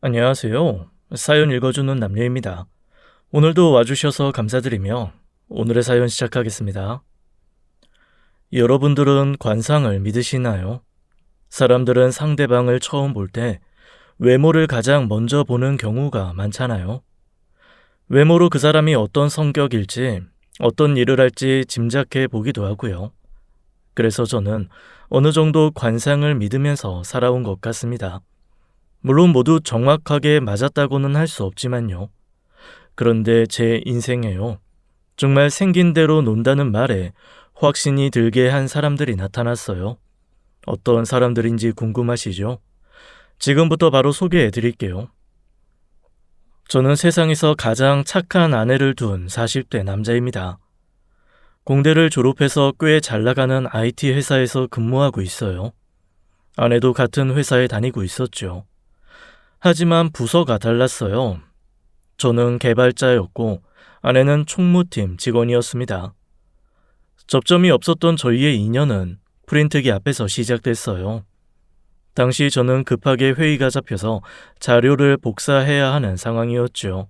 안녕하세요. 사연 읽어주는 남녀입니다. 오늘도 와주셔서 감사드리며 오늘의 사연 시작하겠습니다. 여러분들은 관상을 믿으시나요? 사람들은 상대방을 처음 볼 때 외모를 가장 먼저 보는 경우가 많잖아요. 외모로 그 사람이 어떤 성격일지, 어떤 일을 할지 짐작해 보기도 하고요. 그래서 저는 어느 정도 관상을 믿으면서 살아온 것 같습니다. 물론 모두 정확하게 맞았다고는 할 수 없지만요. 그런데 제 인생에요. 정말 생긴 대로 논다는 말에 확신이 들게 한 사람들이 나타났어요. 어떤 사람들인지 궁금하시죠? 지금부터 바로 소개해 드릴게요. 저는 세상에서 가장 착한 아내를 둔 40대 남자입니다. 공대를 졸업해서 꽤 잘 나가는 IT 회사에서 근무하고 있어요. 아내도 같은 회사에 다니고 있었죠. 하지만 부서가 달랐어요. 저는 개발자였고 아내는 총무팀 직원이었습니다. 접점이 없었던 저희의 인연은 프린트기 앞에서 시작됐어요. 당시 저는 급하게 회의가 잡혀서 자료를 복사해야 하는 상황이었죠.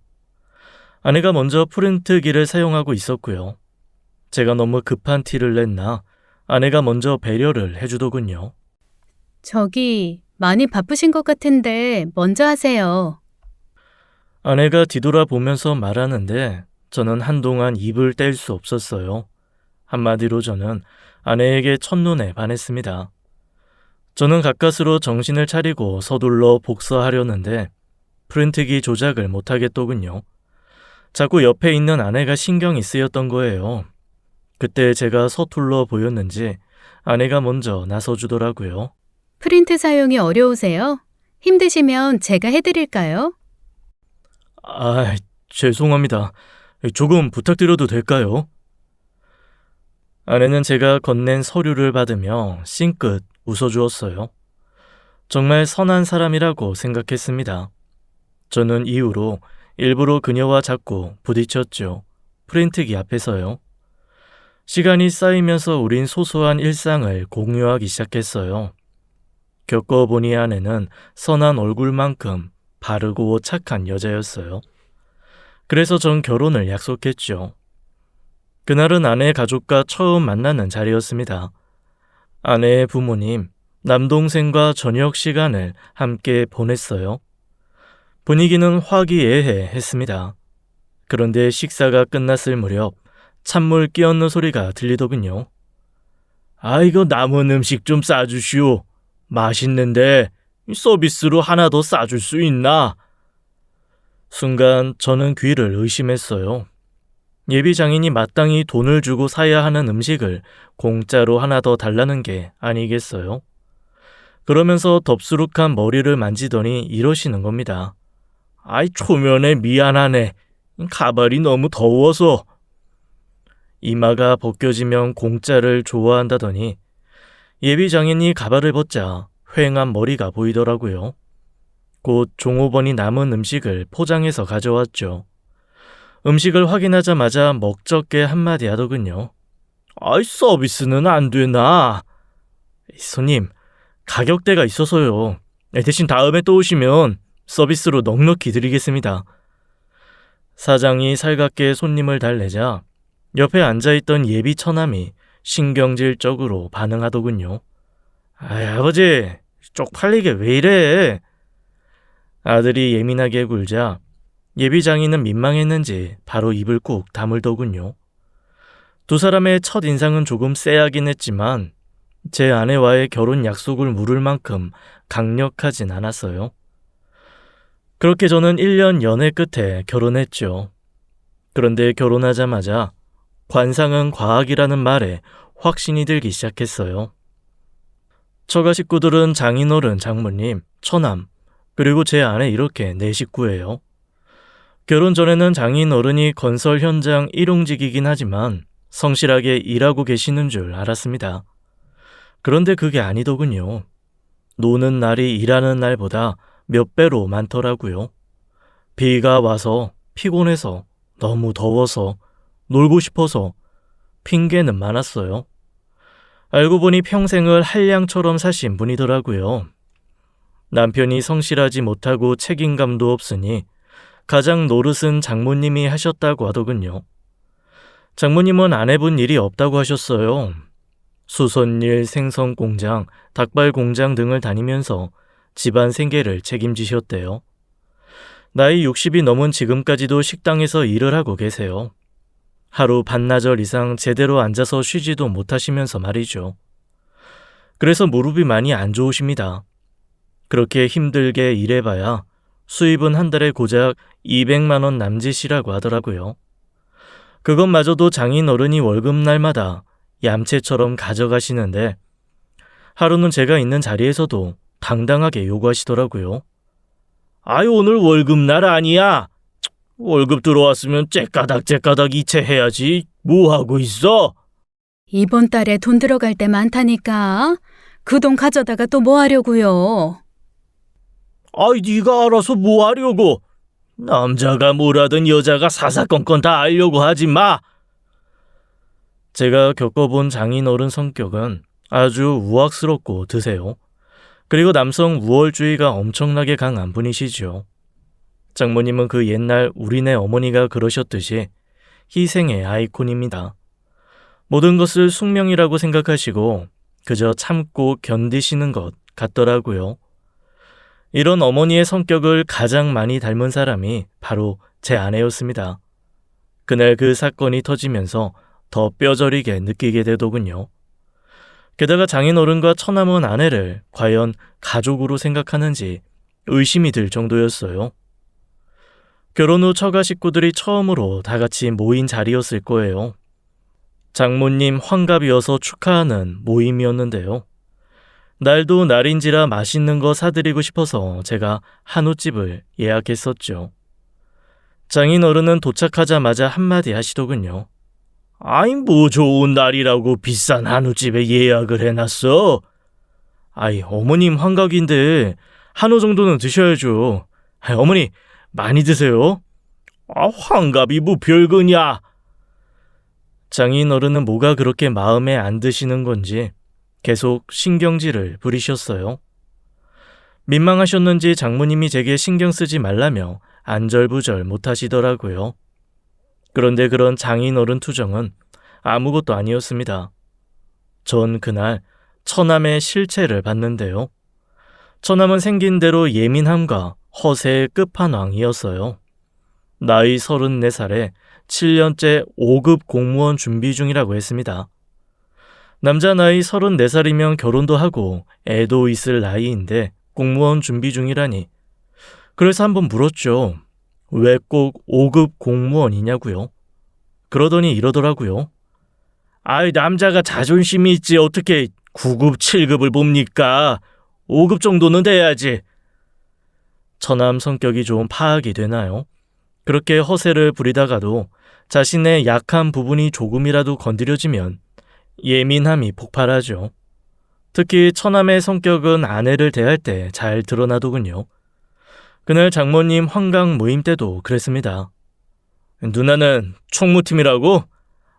아내가 먼저 프린트기를 사용하고 있었고요. 제가 너무 급한 티를 냈나 아내가 먼저 배려를 해주더군요. 저기, 많이 바쁘신 것 같은데 먼저 하세요. 아내가 뒤돌아보면서 말하는데 저는 한동안 입을 뗄 수 없었어요. 한마디로 저는 아내에게 첫눈에 반했습니다. 저는 가까스로 정신을 차리고 서둘러 복사하려는데 프린트기 조작을 못하겠더군요. 자꾸 옆에 있는 아내가 신경이 쓰였던 거예요. 그때 제가 서툴러 보였는지 아내가 먼저 나서주더라고요. 프린트 사용이 어려우세요? 힘드시면 제가 해드릴까요? 아, 죄송합니다. 조금 부탁드려도 될까요? 아내는 제가 건넨 서류를 받으며 싱긋 웃어주었어요. 정말 선한 사람이라고 생각했습니다. 저는 이후로 일부러 그녀와 자꾸 부딪혔죠. 프린트기 앞에서요. 시간이 쌓이면서 우린 소소한 일상을 공유하기 시작했어요. 겪어보니 아내는 선한 얼굴만큼 바르고 착한 여자였어요. 그래서 전 결혼을 약속했죠. 그날은 아내 가족과 처음 만나는 자리였습니다. 아내의 부모님, 남동생과 저녁 시간을 함께 보냈어요. 분위기는 화기애애했습니다. 그런데 식사가 끝났을 무렵 찬물 끼얹는 소리가 들리더군요. 이거 남은 음식 좀 싸주시오. 맛있는데 서비스로 하나 더 싸줄 수 있나? 순간 저는 귀를 의심했어요. 예비 장인이 마땅히 돈을 주고 사야 하는 음식을 공짜로 하나 더 달라는 게 아니겠어요? 그러면서 덥수룩한 머리를 만지더니 이러시는 겁니다. 초면에 미안하네. 가발이 너무 더워서. 이마가 벗겨지면 공짜를 좋아한다더니 예비 장인이 가발을 벗자 휑한 머리가 보이더라고요. 곧 종업원이 남은 음식을 포장해서 가져왔죠. 음식을 확인하자마자 먹적게 한마디 하더군요. 서비스는 안 되나? 손님, 가격대가 있어서요. 대신 다음에 또 오시면 서비스로 넉넉히 드리겠습니다. 사장이 살갑게 손님을 달래자 옆에 앉아있던 예비 처남이 신경질적으로 반응하더군요. 아버지, 쪽팔리게 왜 이래? 아들이 예민하게 굴자 예비 장인은 민망했는지 바로 입을 꾹 다물더군요. 두 사람의 첫 인상은 조금 쎄하긴 했지만 제 아내와의 결혼 약속을 물을 만큼 강력하진 않았어요. 그렇게 저는 1년 연애 끝에 결혼했죠. 그런데 결혼하자마자 관상은 과학이라는 말에 확신이 들기 시작했어요. 처가 식구들은 장인어른, 장모님, 처남, 그리고 제 아내 이렇게 4식구예요. 결혼 전에는 장인어른이 건설 현장 일용직이긴 하지만 성실하게 일하고 계시는 줄 알았습니다. 그런데 그게 아니더군요. 노는 날이 일하는 날보다 몇 배로 많더라고요. 비가 와서, 피곤해서, 너무 더워서, 놀고 싶어서 핑계는 많았어요. 알고 보니 평생을 한량처럼 사신 분이더라고요. 남편이 성실하지 못하고 책임감도 없으니 가장 노릇은 장모님이 하셨다고 하더군요. 장모님은 안 해본 일이 없다고 하셨어요. 수선일, 생선공장, 닭발공장 등을 다니면서 집안 생계를 책임지셨대요. 나이 60이 넘은 지금까지도 식당에서 일을 하고 계세요. 하루 반나절 이상 제대로 앉아서 쉬지도 못하시면서 말이죠. 그래서 무릎이 많이 안 좋으십니다. 그렇게 힘들게 일해봐야 수입은 한 달에 고작 200만 원 남짓이라고 하더라고요. 그것마저도 장인 어른이 월급날마다 얌체처럼 가져가시는데 하루는 제가 있는 자리에서도 당당하게 요구하시더라고요. 아유, 오늘 월급날 아니야? 월급 들어왔으면 째까닥 이체해야지. 뭐 하고 있어? 이번 달에 돈 들어갈 때 많다니까. 그 돈 가져다가 또 뭐 하려고요? 아이, 네가 알아서 뭐 하려고? 남자가 뭐라든 여자가 사사건건 다 알려고 하지 마. 제가 겪어본 장인어른 성격은 아주 우악스럽고 드세요. 그리고 남성 우월주의가 엄청나게 강한 분이시죠. 장모님은 그 옛날 우리네 어머니가 그러셨듯이 희생의 아이콘입니다. 모든 것을 숙명이라고 생각하시고 그저 참고 견디시는 것 같더라고요. 이런 어머니의 성격을 가장 많이 닮은 사람이 바로 제 아내였습니다. 그날 그 사건이 터지면서 더 뼈저리게 느끼게 되더군요. 게다가 장인어른과 처남은 아내를 과연 가족으로 생각하는지 의심이 들 정도였어요. 결혼 후 처가 식구들이 처음으로 다 같이 모인 자리였을 거예요. 장모님 환갑이어서 축하하는 모임이었는데요. 날도 날인지라 맛있는 거 사드리고 싶어서 제가 한우집을 예약했었죠. 장인어른은 도착하자마자 한마디 하시더군요. 아이, 뭐 좋은 날이라고 비싼 한우집에 예약을 해놨어? 아이, 어머님 환갑인데 한우 정도는 드셔야죠. 아이, 어머니 많이 드세요. 아, 환갑이 뭐 별거냐? 장인어른은 뭐가 그렇게 마음에 안 드시는 건지 계속 신경질을 부리셨어요. 민망하셨는지 장모님이 제게 신경 쓰지 말라며 안절부절 못하시더라고요. 그런데 그런 장인어른 투정은 아무것도 아니었습니다. 전 그날 처남의 실체를 봤는데요. 처남은 생긴 대로 예민함과 허세의 끝판왕이었어요. 나이 34살에 7년째 5급 공무원 준비 중이라고 했습니다. 남자 나이 34살이면 결혼도 하고 애도 있을 나이인데 공무원 준비 중이라니. 그래서 한번 물었죠. 왜 꼭 5급 공무원이냐고요. 그러더니 이러더라고요. 아이, 남자가 자존심이 있지 어떻게 9급, 7급을 봅니까? 5급 정도는 돼야지. 처남 성격이 좀 파악이 되나요? 그렇게 허세를 부리다가도 자신의 약한 부분이 조금이라도 건드려지면 예민함이 폭발하죠. 특히 처남의 성격은 아내를 대할 때 잘 드러나더군요. 그날 장모님 환갑 모임 때도 그랬습니다. 누나는 총무팀이라고?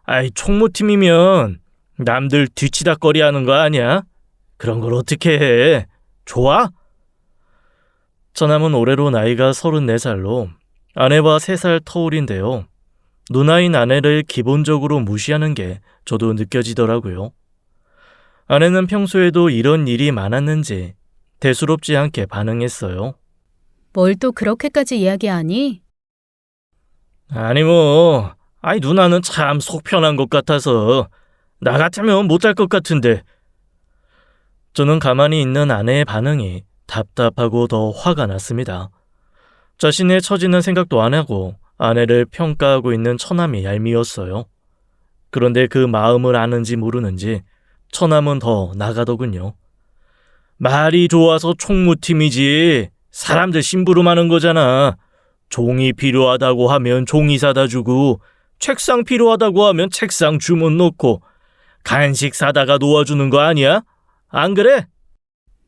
아이, 총무팀이면 남들 뒤치다꺼리 하는 거 아니야? 그런 걸 어떻게 해? 좋아? 처남은 올해로 나이가 34살로 아내와 3살 터울인데요. 누나인 아내를 기본적으로 무시하는 게 저도 느껴지더라고요. 아내는 평소에도 이런 일이 많았는지 대수롭지 않게 반응했어요. 뭘 또 그렇게까지 이야기하니? 아니 뭐, 아이 누나는 참 속 편한 것 같아서 나 같으면 못할 것 같은데. 저는 가만히 있는 아내의 반응이 답답하고 더 화가 났습니다. 자신의 처지는 생각도 안 하고 아내를 평가하고 있는 처남이 얄미웠어요. 그런데 그 마음을 아는지 모르는지 처남은 더 나가더군요. 말이 좋아서 총무팀이지 사람들 심부름하는 거잖아. 종이 필요하다고 하면 종이 사다 주고 책상 필요하다고 하면 책상 주문 놓고 간식 사다가 놓아주는 거 아니야? 안 그래?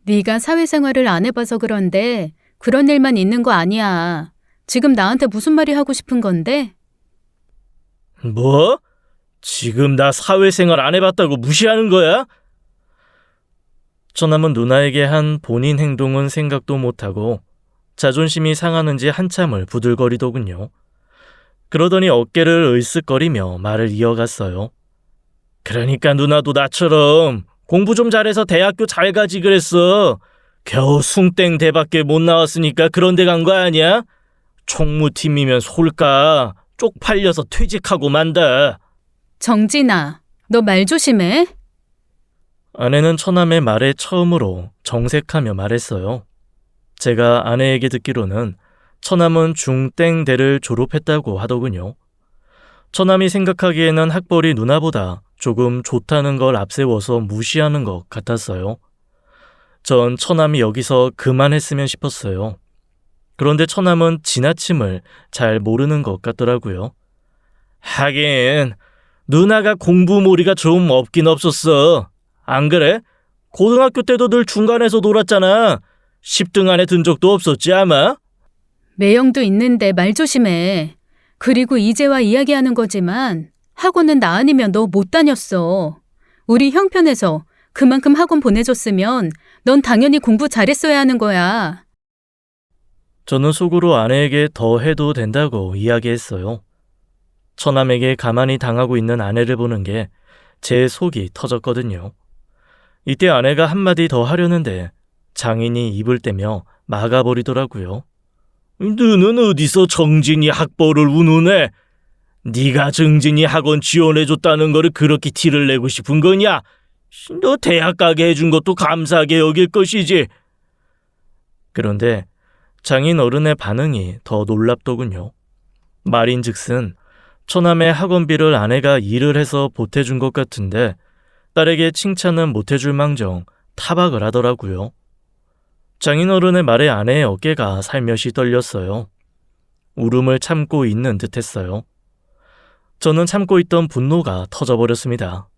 네가 사회생활을 안 해봐서 그런데 그런 일만 있는 거 아니야. 지금 나한테 무슨 말이 하고 싶은 건데? 뭐? 지금 나 사회생활 안 해봤다고 무시하는 거야? 처남은 누나에게 한 본인 행동은 생각도 못하고 자존심이 상하는지 한참을 부들거리더군요. 그러더니 어깨를 으쓱거리며 말을 이어갔어요. 그러니까 누나도 나처럼 공부 좀 잘해서 대학교 잘 가지 그랬어. 겨우 숭땡대밖에 못 나왔으니까 그런 데 간 거 아니야? 총무팀이면 솔까 쪽팔려서 퇴직하고 만다. 정진아, 너 말 조심해. 아내는 처남의 말에 처음으로 정색하며 말했어요. 제가 아내에게 듣기로는 처남은 중땡대를 졸업했다고 하더군요. 처남이 생각하기에는 학벌이 누나보다 조금 좋다는 걸 앞세워서 무시하는 것 같았어요. 전 처남이 여기서 그만했으면 싶었어요. 그런데 처남은 지나침을 잘 모르는 것 같더라고요. 하긴 누나가 공부몰이가 좀 없긴 없었어. 안 그래? 고등학교 때도 늘 중간에서 놀았잖아. 10등 안에 든 적도 없었지 아마? 매형도 있는데 말 조심해. 그리고 이제와 이야기하는 거지만 학원은 나 아니면 너 못 다녔어. 우리 형편에서 그만큼 학원 보내줬으면 넌 당연히 공부 잘했어야 하는 거야. 저는 속으로 아내에게 더 해도 된다고 이야기했어요. 처남에게 가만히 당하고 있는 아내를 보는 게 제 속이 터졌거든요. 이때 아내가 한마디 더 하려는데 장인이 입을 떼며 막아버리더라고요. 너는 어디서 정진이 학벌을 운운해? 네가 정진이 학원 지원해줬다는 거를 그렇게 티를 내고 싶은 거냐? 너 대학 가게 해준 것도 감사하게 여길 것이지. 그런데 장인 어른의 반응이 더 놀랍더군요. 말인즉슨 처남의 학원비를 아내가 일을 해서 보태준 것 같은데 딸에게 칭찬은 못해줄 망정 타박을 하더라고요. 장인어른의 말에 아내의 어깨가 살며시 떨렸어요. 울음을 참고 있는 듯했어요. 저는 참고 있던 분노가 터져버렸습니다.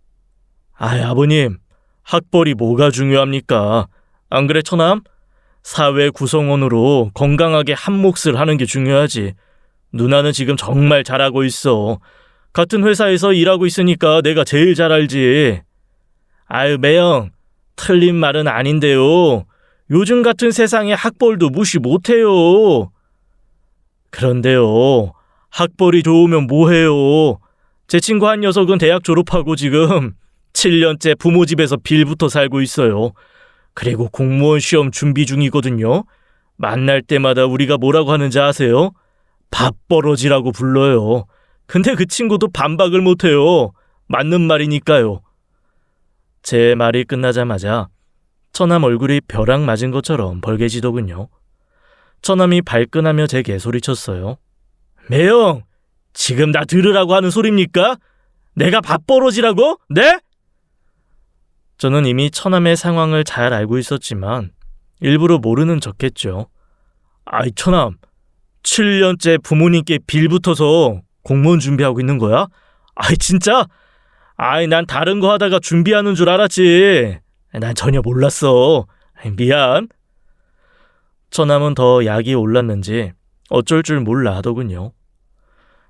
아버님, 학벌이 뭐가 중요합니까? 안 그래 처남? 사회 구성원으로 건강하게 한 몫을 하는 게 중요하지. 누나는 지금 정말 잘하고 있어. 같은 회사에서 일하고 있으니까 내가 제일 잘 알지. 매형, 틀린 말은 아닌데요. 요즘 같은 세상에 학벌도 무시 못해요. 그런데요, 학벌이 좋으면 뭐해요. 제 친구 한 녀석은 대학 졸업하고 지금 7년째 부모 집에서 빌부터 살고 있어요. 그리고 공무원 시험 준비 중이거든요. 만날 때마다 우리가 뭐라고 하는지 아세요? 밥벌어지라고 불러요. 근데 그 친구도 반박을 못해요. 맞는 말이니까요. 제 말이 끝나자마자 처남 얼굴이 벼락 맞은 것처럼 벌개지더군요. 처남이 발끈하며 제게 소리쳤어요. 매형, 지금 나 들으라고 하는 소리입니까? 내가 밥벌어지라고? 네? 저는 이미 처남의 상황을 잘 알고 있었지만 일부러 모르는 척했죠. 처남, 7년째 부모님께 빌붙어서 공무원 준비하고 있는 거야? 진짜? 난 다른 거 하다가 준비하는 줄 알았지. 난 전혀 몰랐어. 미안. 처남은 더 약이 올랐는지 어쩔 줄 몰라 하더군요.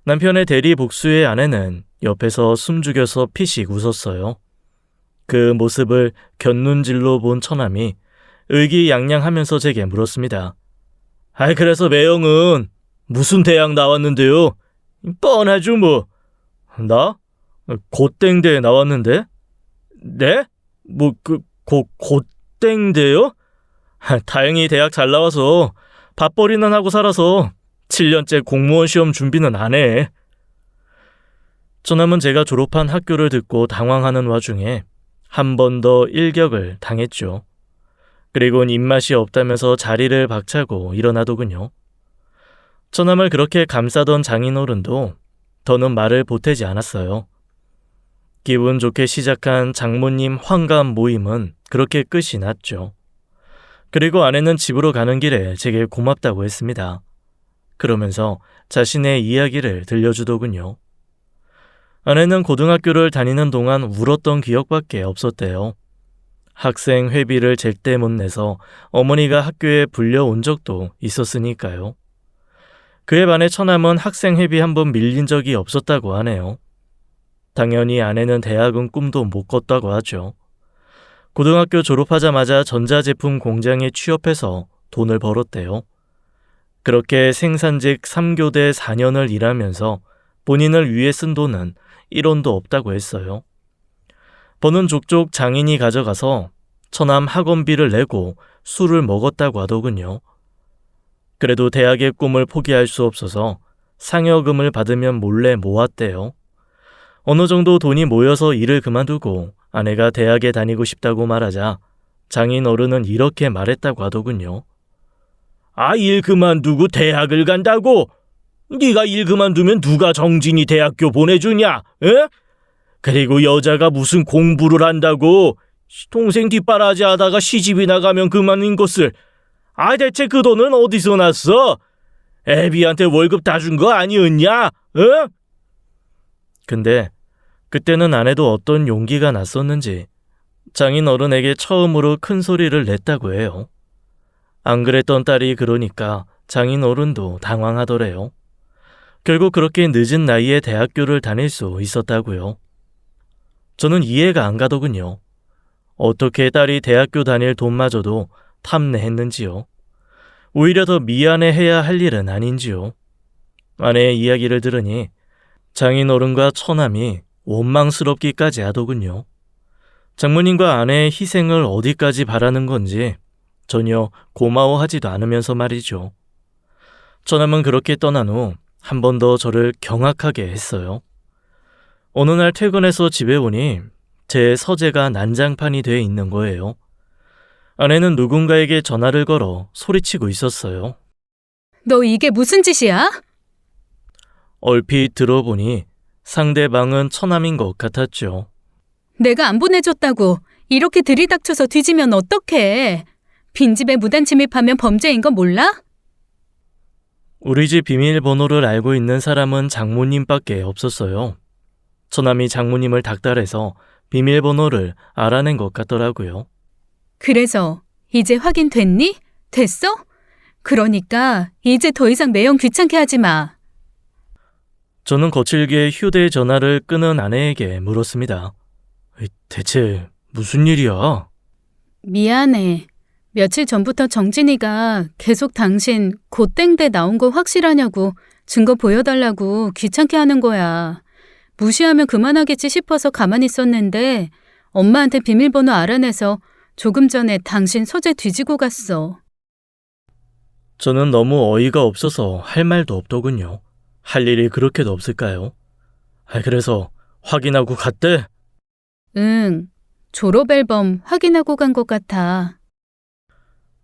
남편의 대리 복수의 아내는 옆에서 숨죽여서 피식 웃었어요. 그 모습을 곁눈질로 본 처남이 의기양양하면서 제게 물었습니다. 그래서 매형은 무슨 대학 나왔는데요? 뻔하죠 뭐. 나? 고땡대에 나왔는데? 네? 고땡대요? 다행히 대학 잘 나와서 밥벌이는 하고 살아서 7년째 공무원 시험 준비는 안 해. 처남은 제가 졸업한 학교를 듣고 당황하는 와중에 한 번 더 일격을 당했죠. 그리고는 입맛이 없다면서 자리를 박차고 일어나더군요. 처남을 그렇게 감싸던 장인어른도 더는 말을 보태지 않았어요. 기분 좋게 시작한 장모님 환감 모임은 그렇게 끝이 났죠. 그리고 아내는 집으로 가는 길에 제게 고맙다고 했습니다. 그러면서 자신의 이야기를 들려주더군요. 아내는 고등학교를 다니는 동안 울었던 기억밖에 없었대요. 학생 회비를 제때 못 내서 어머니가 학교에 불려온 적도 있었으니까요. 그에 반해 처남은 학생 회비 한 번 밀린 적이 없었다고 하네요. 당연히 아내는 대학은 꿈도 못 꿨다고 하죠. 고등학교 졸업하자마자 전자제품 공장에 취업해서 돈을 벌었대요. 그렇게 생산직 3교대 4년을 일하면서 본인을 위해 쓴 돈은 1원도 없다고 했어요. 버는 족족 장인이 가져가서 처남 학원비를 내고 술을 먹었다고 하더군요. 그래도 대학의 꿈을 포기할 수 없어서 상여금을 받으면 몰래 모았대요. 어느 정도 돈이 모여서 일을 그만두고 아내가 대학에 다니고 싶다고 말하자 장인 어른은 이렇게 말했다고 하더군요. 아, 일 그만두고 대학을 간다고? 네가 일 그만두면 누가 정진이 대학교 보내주냐? 에? 그리고 여자가 무슨 공부를 한다고? 동생 뒷바라지 하다가 시집이 나가면 그만인 것을. 아, 대체 그 돈은 어디서 났어? 애비한테 월급 다 준 거 아니었냐? 어? 근데 그때는 아내도 어떤 용기가 났었는지 장인 어른에게 처음으로 큰 소리를 냈다고 해요. 안 그랬던 딸이 그러니까 장인 어른도 당황하더래요. 결국 그렇게 늦은 나이에 대학교를 다닐 수 있었다고요. 저는 이해가 안 가더군요. 어떻게 딸이 대학교 다닐 돈마저도 탐내했는지요. 오히려 더 미안해해야 할 일은 아닌지요. 아내의 이야기를 들으니 장인 어른과 처남이 원망스럽기까지 하더군요. 장모님과 아내의 희생을 어디까지 바라는 건지 전혀 고마워하지도 않으면서 말이죠. 처남은 그렇게 떠난 후 한 번 더 저를 경악하게 했어요. 어느 날 퇴근해서 집에 오니 제 서재가 난장판이 돼 있는 거예요. 아내는 누군가에게 전화를 걸어 소리치고 있었어요. 너 이게 무슨 짓이야? 얼핏 들어보니 상대방은 처남인 것 같았죠. 내가 안 보내줬다고 이렇게 들이닥쳐서 뒤지면 어떡해. 빈집에 무단 침입하면 범죄인 거 몰라? 우리 집 비밀번호를 알고 있는 사람은 장모님밖에 없었어요. 처남이 장모님을 닥달해서 비밀번호를 알아낸 것 같더라고요. 그래서 이제 확인됐니? 됐어? 그러니까 이제 더 이상 매형 귀찮게 하지 마. 저는 거칠게 휴대전화를 끊은 아내에게 물었습니다. 대체 무슨 일이야? 미안해. 며칠 전부터 정진이가 계속 당신 고땡대 나온 거 확실하냐고 증거 보여달라고 귀찮게 하는 거야. 무시하면 그만하겠지 싶어서 가만히 있었는데 엄마한테 비밀번호 알아내서 조금 전에 당신 서재 뒤지고 갔어. 저는 너무 어이가 없어서 할 말도 없더군요. 할 일이 그렇게도 없을까요? 그래서 확인하고 갔대? 응, 졸업 앨범 확인하고 간 것 같아.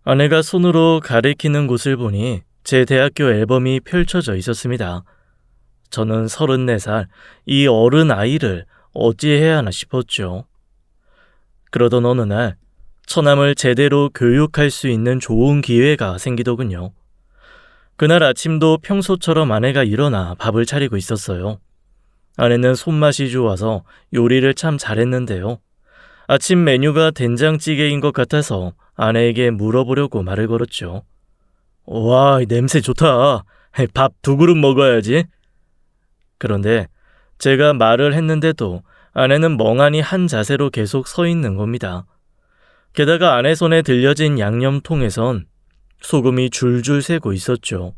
아내가 손으로 가리키는 곳을 보니 제 대학교 앨범이 펼쳐져 있었습니다. 저는 34살, 이 어른 아이를 어찌해야 하나 싶었죠. 그러던 어느 날 처남을 제대로 교육할 수 있는 좋은 기회가 생기더군요. 그날 아침도 평소처럼 아내가 일어나 밥을 차리고 있었어요. 아내는 손맛이 좋아서 요리를 참 잘했는데요. 아침 메뉴가 된장찌개인 것 같아서 아내에게 물어보려고 말을 걸었죠. 와, 냄새 좋다. 밥 2그릇 먹어야지. 그런데 제가 말을 했는데도 아내는 멍하니 한 자세로 계속 서 있는 겁니다. 게다가 아내 손에 들려진 양념통에선 소금이 줄줄 새고 있었죠.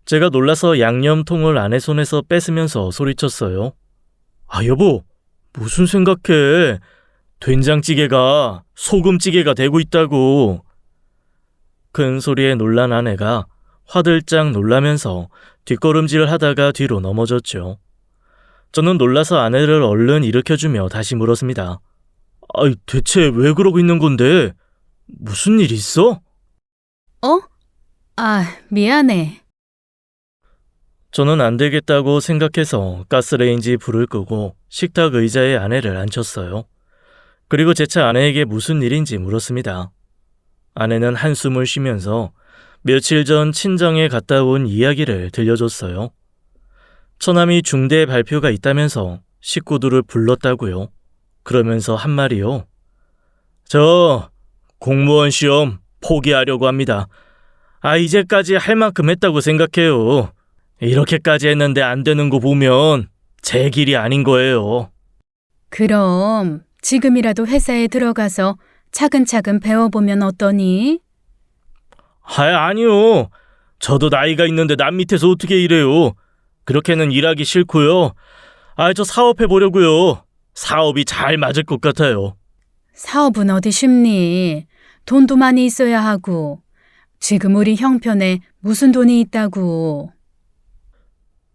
제가 놀라서 양념통을 아내 손에서 뺏으면서 소리쳤어요. 아, 여보, 무슨 생각해? 된장찌개가 소금찌개가 되고 있다고. 큰 소리에 놀란 아내가 화들짝 놀라면서 뒷걸음질을 하다가 뒤로 넘어졌죠. 저는 놀라서 아내를 얼른 일으켜주며 다시 물었습니다. 대체 왜 그러고 있는 건데? 무슨 일 있어? 미안해. 저는 안 되겠다고 생각해서 가스레인지 불을 끄고 식탁 의자에 아내를 앉혔어요. 그리고 재차 아내에게 무슨 일인지 물었습니다. 아내는 한숨을 쉬면서 며칠 전 친정에 갔다 온 이야기를 들려줬어요. 처남이 중대 발표가 있다면서 식구들을 불렀다고요. 그러면서 한 말이요. 저 공무원 시험 포기하려고 합니다. 이제까지 할 만큼 했다고 생각해요. 이렇게까지 했는데 안 되는 거 보면 제 길이 아닌 거예요. 그럼 지금이라도 회사에 들어가서 차근차근 배워보면 어떠니? 아니요. 저도 나이가 있는데 남 밑에서 어떻게 일해요. 그렇게는 일하기 싫고요. 저 사업해보려고요. 사업이 잘 맞을 것 같아요. 사업은 어디 쉽니? 돈도 많이 있어야 하고. 지금 우리 형편에 무슨 돈이 있다고.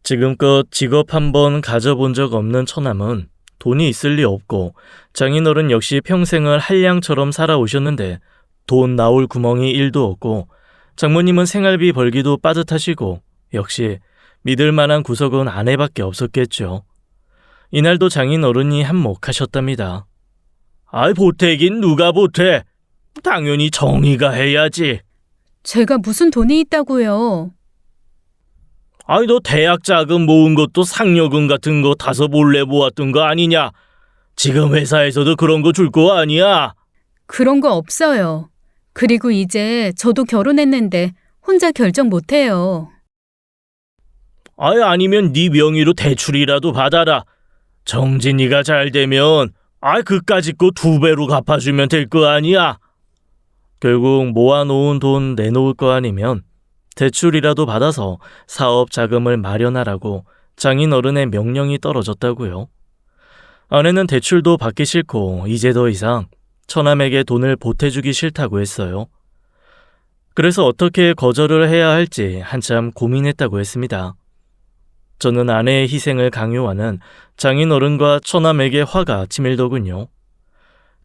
지금껏 직업 한번 가져본 적 없는 처남은 돈이 있을 리 없고 장인어른 역시 평생을 한량처럼 살아오셨는데 돈 나올 구멍이 1도 없고 장모님은 생활비 벌기도 빠듯하시고 역시 믿을 만한 구석은 아내밖에 없었겠죠. 이날도 장인어른이 한몫하셨답니다. 보태긴 누가 보태? 당연히 정의가 해야지. 제가 무슨 돈이 있다고요? 너 대학 자금 모은 것도 상여금 같은 거 다서 몰래 모았던 거 아니냐? 지금 회사에서도 그런 거 줄 거 아니야? 그런 거 없어요. 그리고 이제 저도 결혼했는데 혼자 결정 못해요. 아니면 네 명의로 대출이라도 받아라. 정진이가 잘 되면 그까짓 거 2배로 갚아주면 될 거 아니야? 결국 모아놓은 돈 내놓을 거 아니면 대출이라도 받아서 사업 자금을 마련하라고 장인어른의 명령이 떨어졌다고요. 아내는 대출도 받기 싫고 이제 더 이상 처남에게 돈을 보태주기 싫다고 했어요. 그래서 어떻게 거절을 해야 할지 한참 고민했다고 했습니다. 저는 아내의 희생을 강요하는 장인어른과 처남에게 화가 치밀더군요.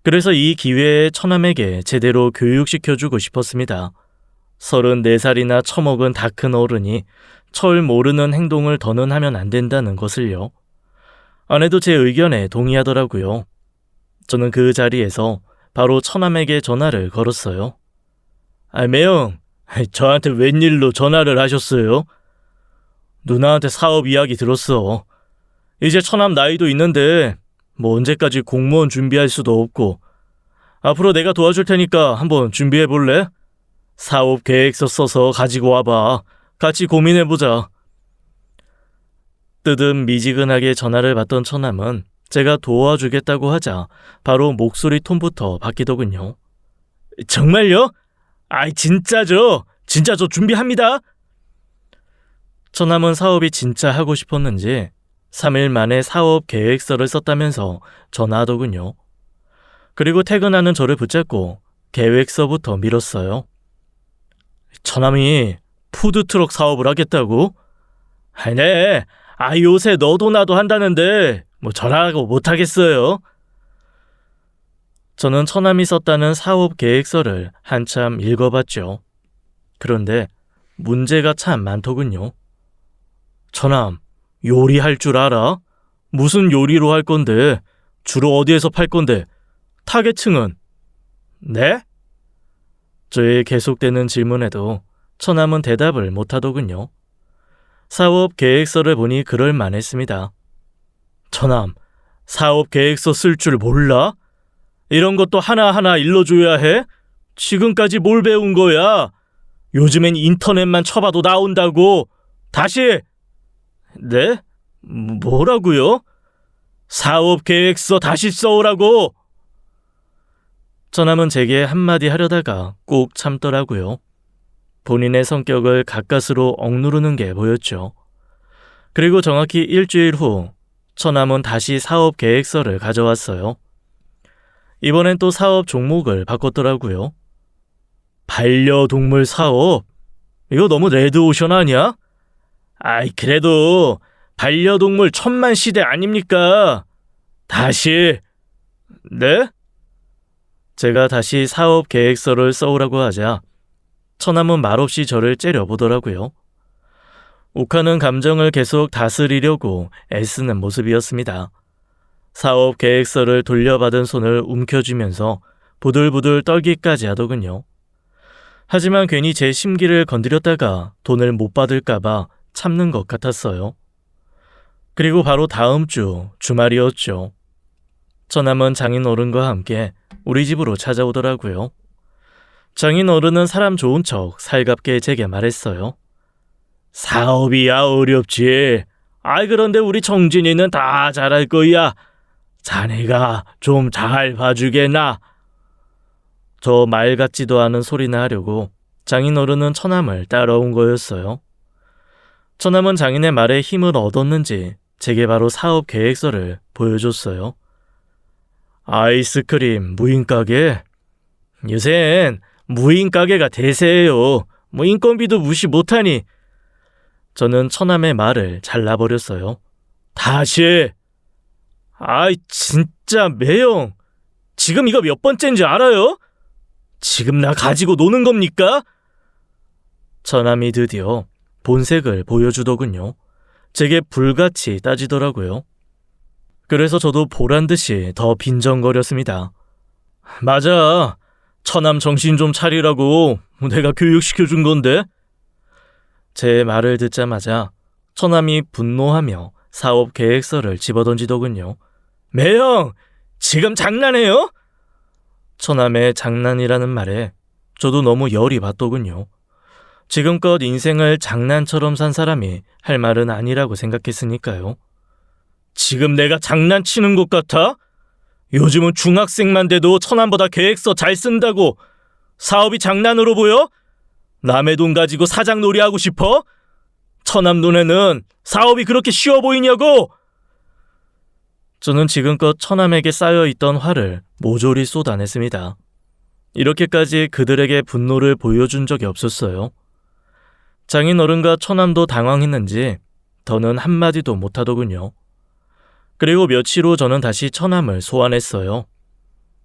그래서 이 기회에 처남에게 제대로 교육시켜주고 싶었습니다. 34살이나 처먹은 다 큰 어른이 철 모르는 행동을 더는 하면 안 된다는 것을요. 아내도 제 의견에 동의하더라고요. 저는 그 자리에서 바로 처남에게 전화를 걸었어요. 매형, 저한테 웬일로 전화를 하셨어요? 누나한테 사업 이야기 들었어. 이제 처남 나이도 있는데 뭐 언제까지 공무원 준비할 수도 없고 앞으로 내가 도와줄 테니까 한번 준비해 볼래? 사업 계획서 써서 가지고 와봐. 같이 고민해보자. 뜨뜻미지근하게 전화를 받던 처남은 제가 도와주겠다고 하자 바로 목소리 톤부터 바뀌더군요. 정말요? 진짜죠? 진짜 저 준비합니다. 처남은 사업이 진짜 하고 싶었는지 3일 만에 사업 계획서를 썼다면서 전화하더군요. 그리고 퇴근하는 저를 붙잡고 계획서부터 밀었어요. 처남이 푸드트럭 사업을 하겠다고? 네. 요새 너도 나도 한다는데 뭐 저라고 못하겠어요. 저는 처남이 썼다는 사업 계획서를 한참 읽어봤죠. 그런데 문제가 참 많더군요. 처남, 요리할 줄 알아? 무슨 요리로 할 건데? 주로 어디에서 팔 건데? 타겟층은? 네? 저의 계속되는 질문에도 처남은 대답을 못하더군요. 사업 계획서를 보니 그럴만했습니다. 처남, 사업 계획서 쓸 줄 몰라? 이런 것도 하나하나 일러줘야 해? 지금까지 뭘 배운 거야? 요즘엔 인터넷만 쳐봐도 나온다고. 다시! 네? 뭐라고요? 사업 계획서 다시 써오라고! 처남은 제게 한마디 하려다가 꾹 참더라고요. 본인의 성격을 가까스로 억누르는 게 보였죠. 그리고 정확히 일주일 후 처남은 다시 사업 계획서를 가져왔어요. 이번엔 또 사업 종목을 바꿨더라고요. 반려동물 사업? 이거 너무 레드오션 아니야? 그래도 반려동물 천만 시대 아닙니까? 다시. 네? 제가 다시 사업 계획서를 써오라고 하자 처남은 말없이 저를 째려보더라고요. 욱하는 감정을 계속 다스리려고 애쓰는 모습이었습니다. 사업 계획서를 돌려받은 손을 움켜쥐면서 부들부들 떨기까지 하더군요. 하지만 괜히 제 심기를 건드렸다가 돈을 못 받을까봐 참는 것 같았어요. 그리고 바로 다음 주 주말이었죠. 처남은 장인어른과 함께 우리 집으로 찾아오더라고요. 장인어른은 사람 좋은 척 살갑게 제게 말했어요. 사업이야 어렵지. 그런데 우리 정진이는 다 잘할 거야. 자네가 좀 잘 봐주겠나? 저 말 같지도 않은 소리나 하려고 장인어른은 처남을 따라온 거였어요. 처남은 장인의 말에 힘을 얻었는지 제게 바로 사업 계획서를 보여줬어요. 아이스크림 무인가게? 요샌 무인가게가 대세예요. 뭐 인건비도 무시 못하니. 저는 처남의 말을 잘라버렸어요. 다시! 아이 진짜 매형, 지금 이거 몇 번째인지 알아요? 지금 나 가지고 노는 겁니까? 처남이 드디어 본색을 보여주더군요. 제게 불같이 따지더라고요. 그래서 저도 보란듯이 더 빈정거렸습니다. 맞아. 처남 정신 좀 차리라고 내가 교육시켜준 건데. 제 말을 듣자마자 처남이 분노하며 사업 계획서를 집어던지더군요. 매형, 지금 장난해요? 처남의 장난이라는 말에 저도 너무 열이 받더군요. 지금껏 인생을 장난처럼 산 사람이 할 말은 아니라고 생각했으니까요. 지금 내가 장난치는 것 같아? 요즘은 중학생만 돼도 처남보다 계획서 잘 쓴다고 사업이 장난으로 보여? 남의 돈 가지고 사장놀이 하고 싶어? 처남 눈에는 사업이 그렇게 쉬워 보이냐고? 저는 지금껏 처남에게 쌓여있던 화를 모조리 쏟아냈습니다. 이렇게까지 그들에게 분노를 보여준 적이 없었어요. 장인어른과 처남도 당황했는지 더는 한마디도 못하더군요. 그리고 며칠 후 저는 다시 처남을 소환했어요.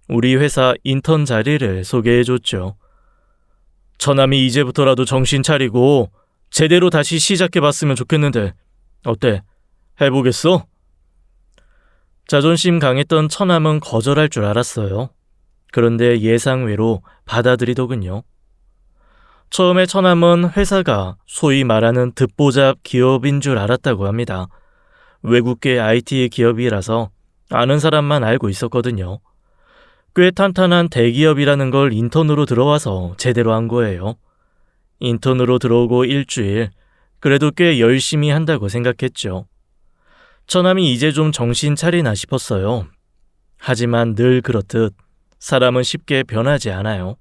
우리 회사 인턴 자리를 소개해줬죠. 처남이 이제부터라도 정신 차리고 제대로 다시 시작해봤으면 좋겠는데 어때? 해보겠어? 자존심 강했던 처남은 거절할 줄 알았어요. 그런데 예상외로 받아들이더군요. 처음에 처남은 회사가 소위 말하는 듣보잡 기업인 줄 알았다고 합니다. 외국계 IT 기업이라서 아는 사람만 알고 있었거든요. 꽤 탄탄한 대기업이라는 걸 인턴으로 들어와서 제대로 한 거예요. 인턴으로 들어오고 일주일, 그래도 꽤 열심히 한다고 생각했죠. 처남이 이제 좀 정신 차리나 싶었어요. 하지만 늘 그렇듯 사람은 쉽게 변하지 않아요.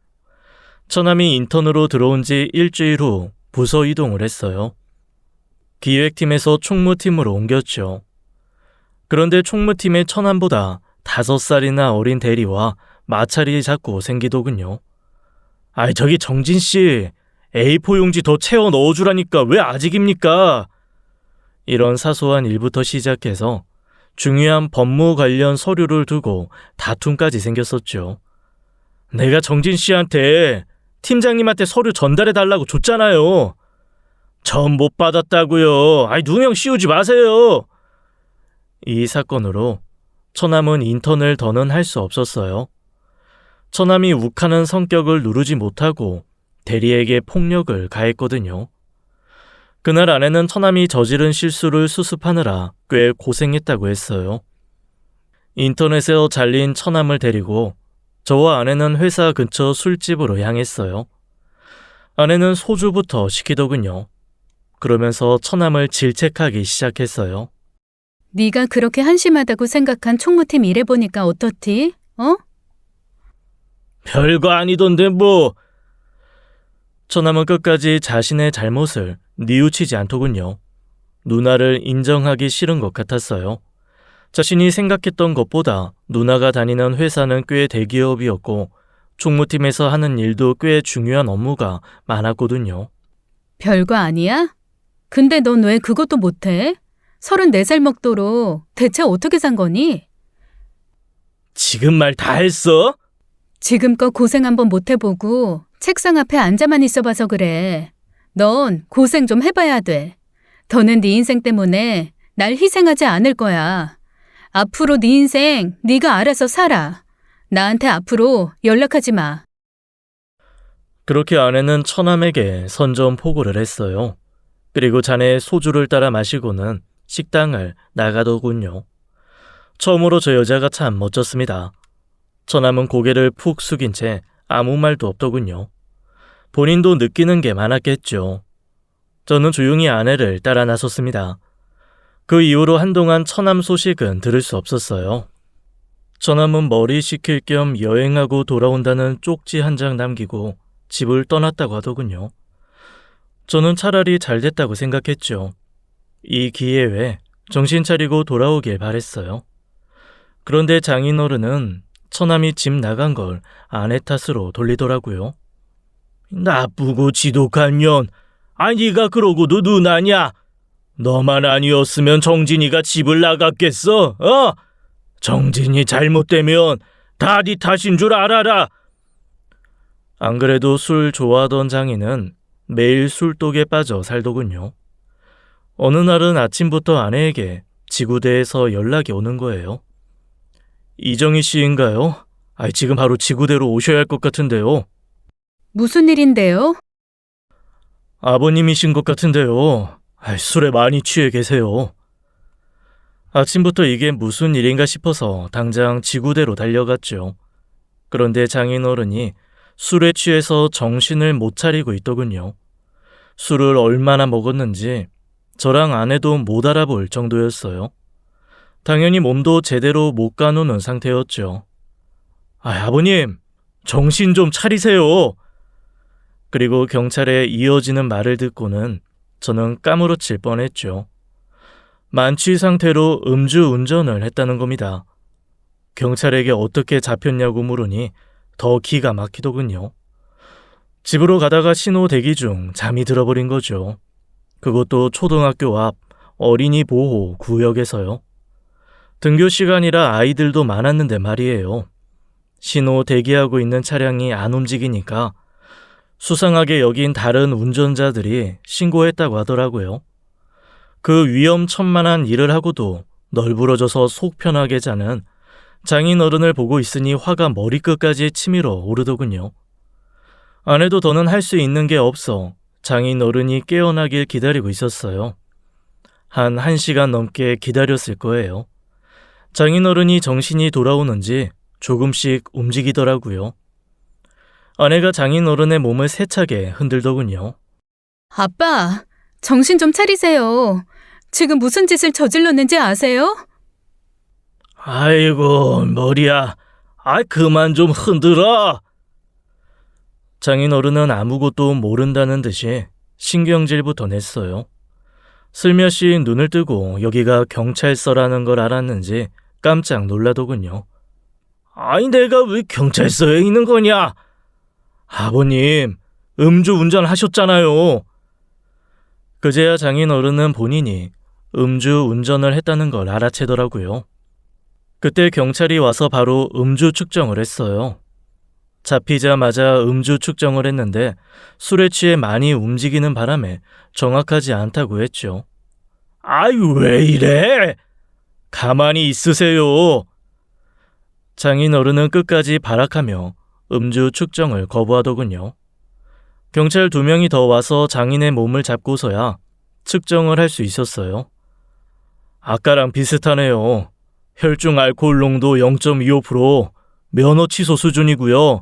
처남이 인턴으로 들어온 지 일주일 후 부서 이동을 했어요. 기획팀에서 총무팀으로 옮겼죠. 그런데 총무팀의 처남보다 5살이나 어린 대리와 마찰이 자꾸 생기더군요. 아이 저기 정진씨, A4 용지 더 채워 넣어주라니까 왜 아직입니까? 이런 사소한 일부터 시작해서 중요한 법무 관련 서류를 두고 다툼까지 생겼었죠. 내가 정진씨한테 팀장님한테 서류 전달해달라고 줬잖아요. 전 못 받았다고요. 아이 누명 씌우지 마세요. 이 사건으로 처남은 인턴을 더는 할 수 없었어요. 처남이 욱하는 성격을 누르지 못하고 대리에게 폭력을 가했거든요. 그날 아내는 처남이 저지른 실수를 수습하느라 꽤 고생했다고 했어요. 인터넷에서 잘린 처남을 데리고 저와 아내는 회사 근처 술집으로 향했어요. 아내는 소주부터 시키더군요. 그러면서 처남을 질책하기 시작했어요. 네가 그렇게 한심하다고 생각한 총무팀 일해보니까 어떻디? 어? 별거 아니던데 뭐. 처남은 끝까지 자신의 잘못을 뉘우치지 않더군요. 누나를 인정하기 싫은 것 같았어요. 자신이 생각했던 것보다 누나가 다니는 회사는 꽤 대기업이었고 총무팀에서 하는 일도 꽤 중요한 업무가 많았거든요. 별거 아니야? 근데 넌 왜 그것도 못해? 34살 먹도록 대체 어떻게 산 거니? 지금 말 다 했어? 지금껏 고생 한번 못 해보고 책상 앞에 앉아만 있어봐서 그래. 넌 고생 좀 해봐야 돼. 더는 네 인생 때문에 날 희생하지 않을 거야. 앞으로 네 인생 네가 알아서 살아. 나한테 앞으로 연락하지 마. 그렇게 아내는 처남에게 선전포고를 했어요. 그리고 자네의 소주를 따라 마시고는 식당을 나가더군요. 처음으로 저 여자가 참 멋졌습니다. 처남은 고개를 푹 숙인 채 아무 말도 없더군요. 본인도 느끼는 게 많았겠죠. 저는 조용히 아내를 따라 나섰습니다. 그 이후로 한동안 처남 소식은 들을 수 없었어요. 저남은 머리 식힐 겸 여행하고 돌아온다는 쪽지 한 장 남기고 집을 떠났다고 하더군요. 저는 차라리 잘 됐다고 생각했죠. 이 기회에 정신 차리고 돌아오길 바랬어요. 그런데 장인어른은 처남이 집 나간 걸 아내 탓으로 돌리더라고요. 나쁘고 지독한 년. 네가 그러고도 누나냐? 너만 아니었으면 정진이가 집을 나갔겠어? 정진이 잘못되면 다 네 탓인 줄 알아라. 안 그래도 술 좋아하던 장인은 매일 술독에 빠져 살더군요. 어느 날은 아침부터 아내에게 지구대에서 연락이 오는 거예요. 이정희 씨인가요? 지금 바로 지구대로 오셔야 할 것 같은데요. 무슨 일인데요? 아버님이신 것 같은데요. 술에 많이 취해 계세요. 아침부터 이게 무슨 일인가 싶어서 당장 지구대로 달려갔죠. 그런데 장인어른이 술에 취해서 정신을 못 차리고 있더군요. 술을 얼마나 먹었는지 저랑 아내도 못 알아볼 정도였어요. 당연히 몸도 제대로 못 가누는 상태였죠. 아버님, 정신 좀 차리세요. 그리고 경찰에 이어지는 말을 듣고는 저는 까무러칠 뻔했죠. 만취 상태로 음주운전을 했다는 겁니다. 경찰에게 어떻게 잡혔냐고 물으니 더 기가 막히더군요. 집으로 가다가 신호 대기 중 잠이 들어버린 거죠. 그것도 초등학교 앞 어린이 보호 구역에서요. 등교 시간이라 아이들도 많았는데 말이에요. 신호 대기하고 있는 차량이 안 움직이니까 수상하게 여긴 다른 운전자들이 신고했다고 하더라고요. 그 위험천만한 일을 하고도 널브러져서 속 편하게 자는 장인어른을 보고 있으니 화가 머리끝까지 치밀어 오르더군요. 아내도 더는 할 수 있는 게 없어 장인어른이 깨어나길 기다리고 있었어요. 한 1시간 넘게 기다렸을 거예요. 장인어른이 정신이 돌아오는지 조금씩 움직이더라고요. 아내가 장인어른의 몸을 세차게 흔들더군요. 아빠, 정신 좀 차리세요. 지금 무슨 짓을 저질렀는지 아세요? 아이고, 머리야. 그만 좀 흔들어. 장인어른은 아무것도 모른다는 듯이 신경질부터 냈어요. 슬며시 눈을 뜨고 여기가 경찰서라는 걸 알았는지 깜짝 놀라더군요. 내가 왜 경찰서에 있는 거냐? 아버님, 음주운전 하셨잖아요. 그제야 장인어른은 본인이 음주운전을 했다는 걸 알아채더라고요. 그때 경찰이 와서 바로 음주 측정을 했어요. 잡히자마자 음주 측정을 했는데 술에 취해 많이 움직이는 바람에 정확하지 않다고 했죠. 왜 이래? 가만히 있으세요. 장인어른은 끝까지 발악하며 음주 측정을 거부하더군요. 경찰 2명이 더 와서 장인의 몸을 잡고서야 측정을 할 수 있었어요. 아까랑 비슷하네요. 혈중 알코올 농도 0.25%, 면허 취소 수준이고요.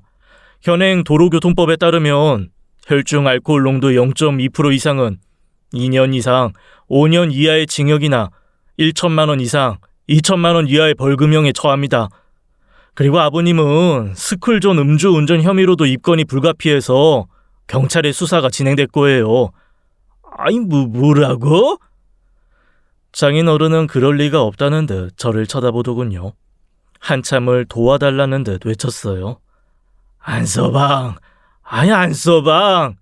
현행 도로교통법에 따르면 혈중 알코올 농도 0.2% 이상은 2년 이상 5년 이하의 징역이나 1천만 원 이상 2천만 원 이하의 벌금형에 처합니다. 그리고 아버님은 스쿨존 음주운전 혐의로도 입건이 불가피해서 경찰의 수사가 진행될 거예요. 뭐라고? 장인어른은 그럴 리가 없다는 듯 저를 쳐다보더군요. 한참을 도와달라는 듯 외쳤어요. 안서방, 안서방.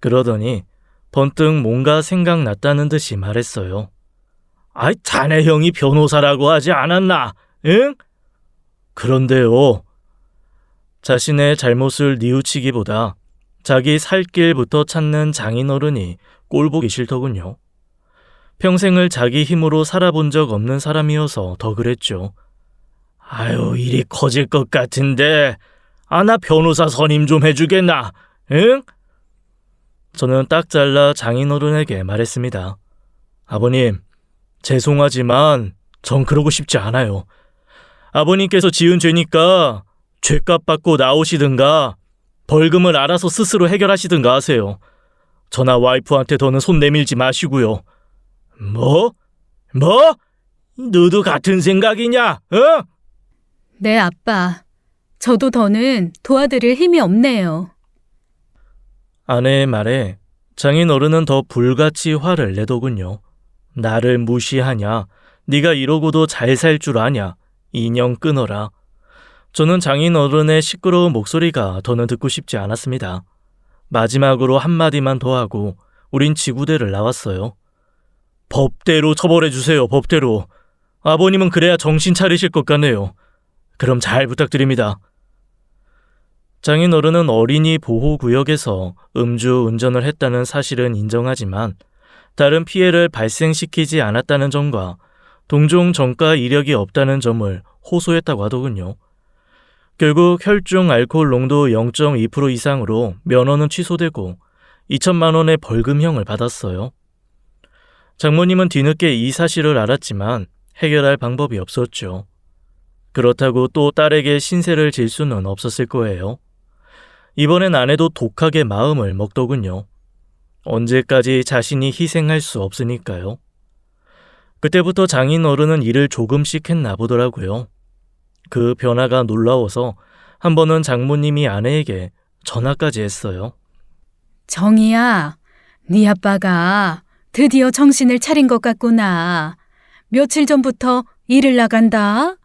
그러더니 번뜩 뭔가 생각났다는 듯이 말했어요. 자네 형이 변호사라고 하지 않았나? 응? 그런데요. 자신의 잘못을 뉘우치기보다 자기 살 길부터 찾는 장인어른이 꼴보기 싫더군요. 평생을 자기 힘으로 살아본 적 없는 사람이어서 더 그랬죠. 일이 커질 것 같은데 나 변호사 선임 좀 해주겠나? 응? 저는 딱 잘라 장인어른에게 말했습니다. 아버님, 죄송하지만 전 그러고 싶지 않아요. 아버님께서 지은 죄니까 죄값 받고 나오시든가 벌금을 알아서 스스로 해결하시든가 하세요. 저나 와이프한테 더는 손 내밀지 마시고요. 뭐? 너도 같은 생각이냐? 네, 아빠. 저도 더는 도와드릴 힘이 없네요. 아내의 말에 장인 어른은 더 불같이 화를 내더군요. 나를 무시하냐? 네가 이러고도 잘 살 줄 아냐? 인연 끊어라. 저는 장인 어른의 시끄러운 목소리가 더는 듣고 싶지 않았습니다. 마지막으로 한마디만 더 하고 우린 지구대를 나왔어요. 법대로 처벌해 주세요. 법대로. 아버님은 그래야 정신 차리실 것 같네요. 그럼 잘 부탁드립니다. 장인 어른은 어린이 보호구역에서 음주 운전을 했다는 사실은 인정하지만 다른 피해를 발생시키지 않았다는 점과 동종 전과 이력이 없다는 점을 호소했다고 하더군요. 결국 혈중 알코올 농도 0.2% 이상으로 면허는 취소되고 2천만 원의 벌금형을 받았어요. 장모님은 뒤늦게 이 사실을 알았지만 해결할 방법이 없었죠. 그렇다고 또 딸에게 신세를 질 수는 없었을 거예요. 이번엔 아내도 독하게 마음을 먹더군요. 언제까지 자신이 희생할 수 없으니까요. 그때부터 장인 어른은 일을 조금씩 했나 보더라고요. 그 변화가 놀라워서 한 번은 장모님이 아내에게 전화까지 했어요. 정희야, 네 아빠가 드디어 정신을 차린 것 같구나. 며칠 전부터 일을 나간다.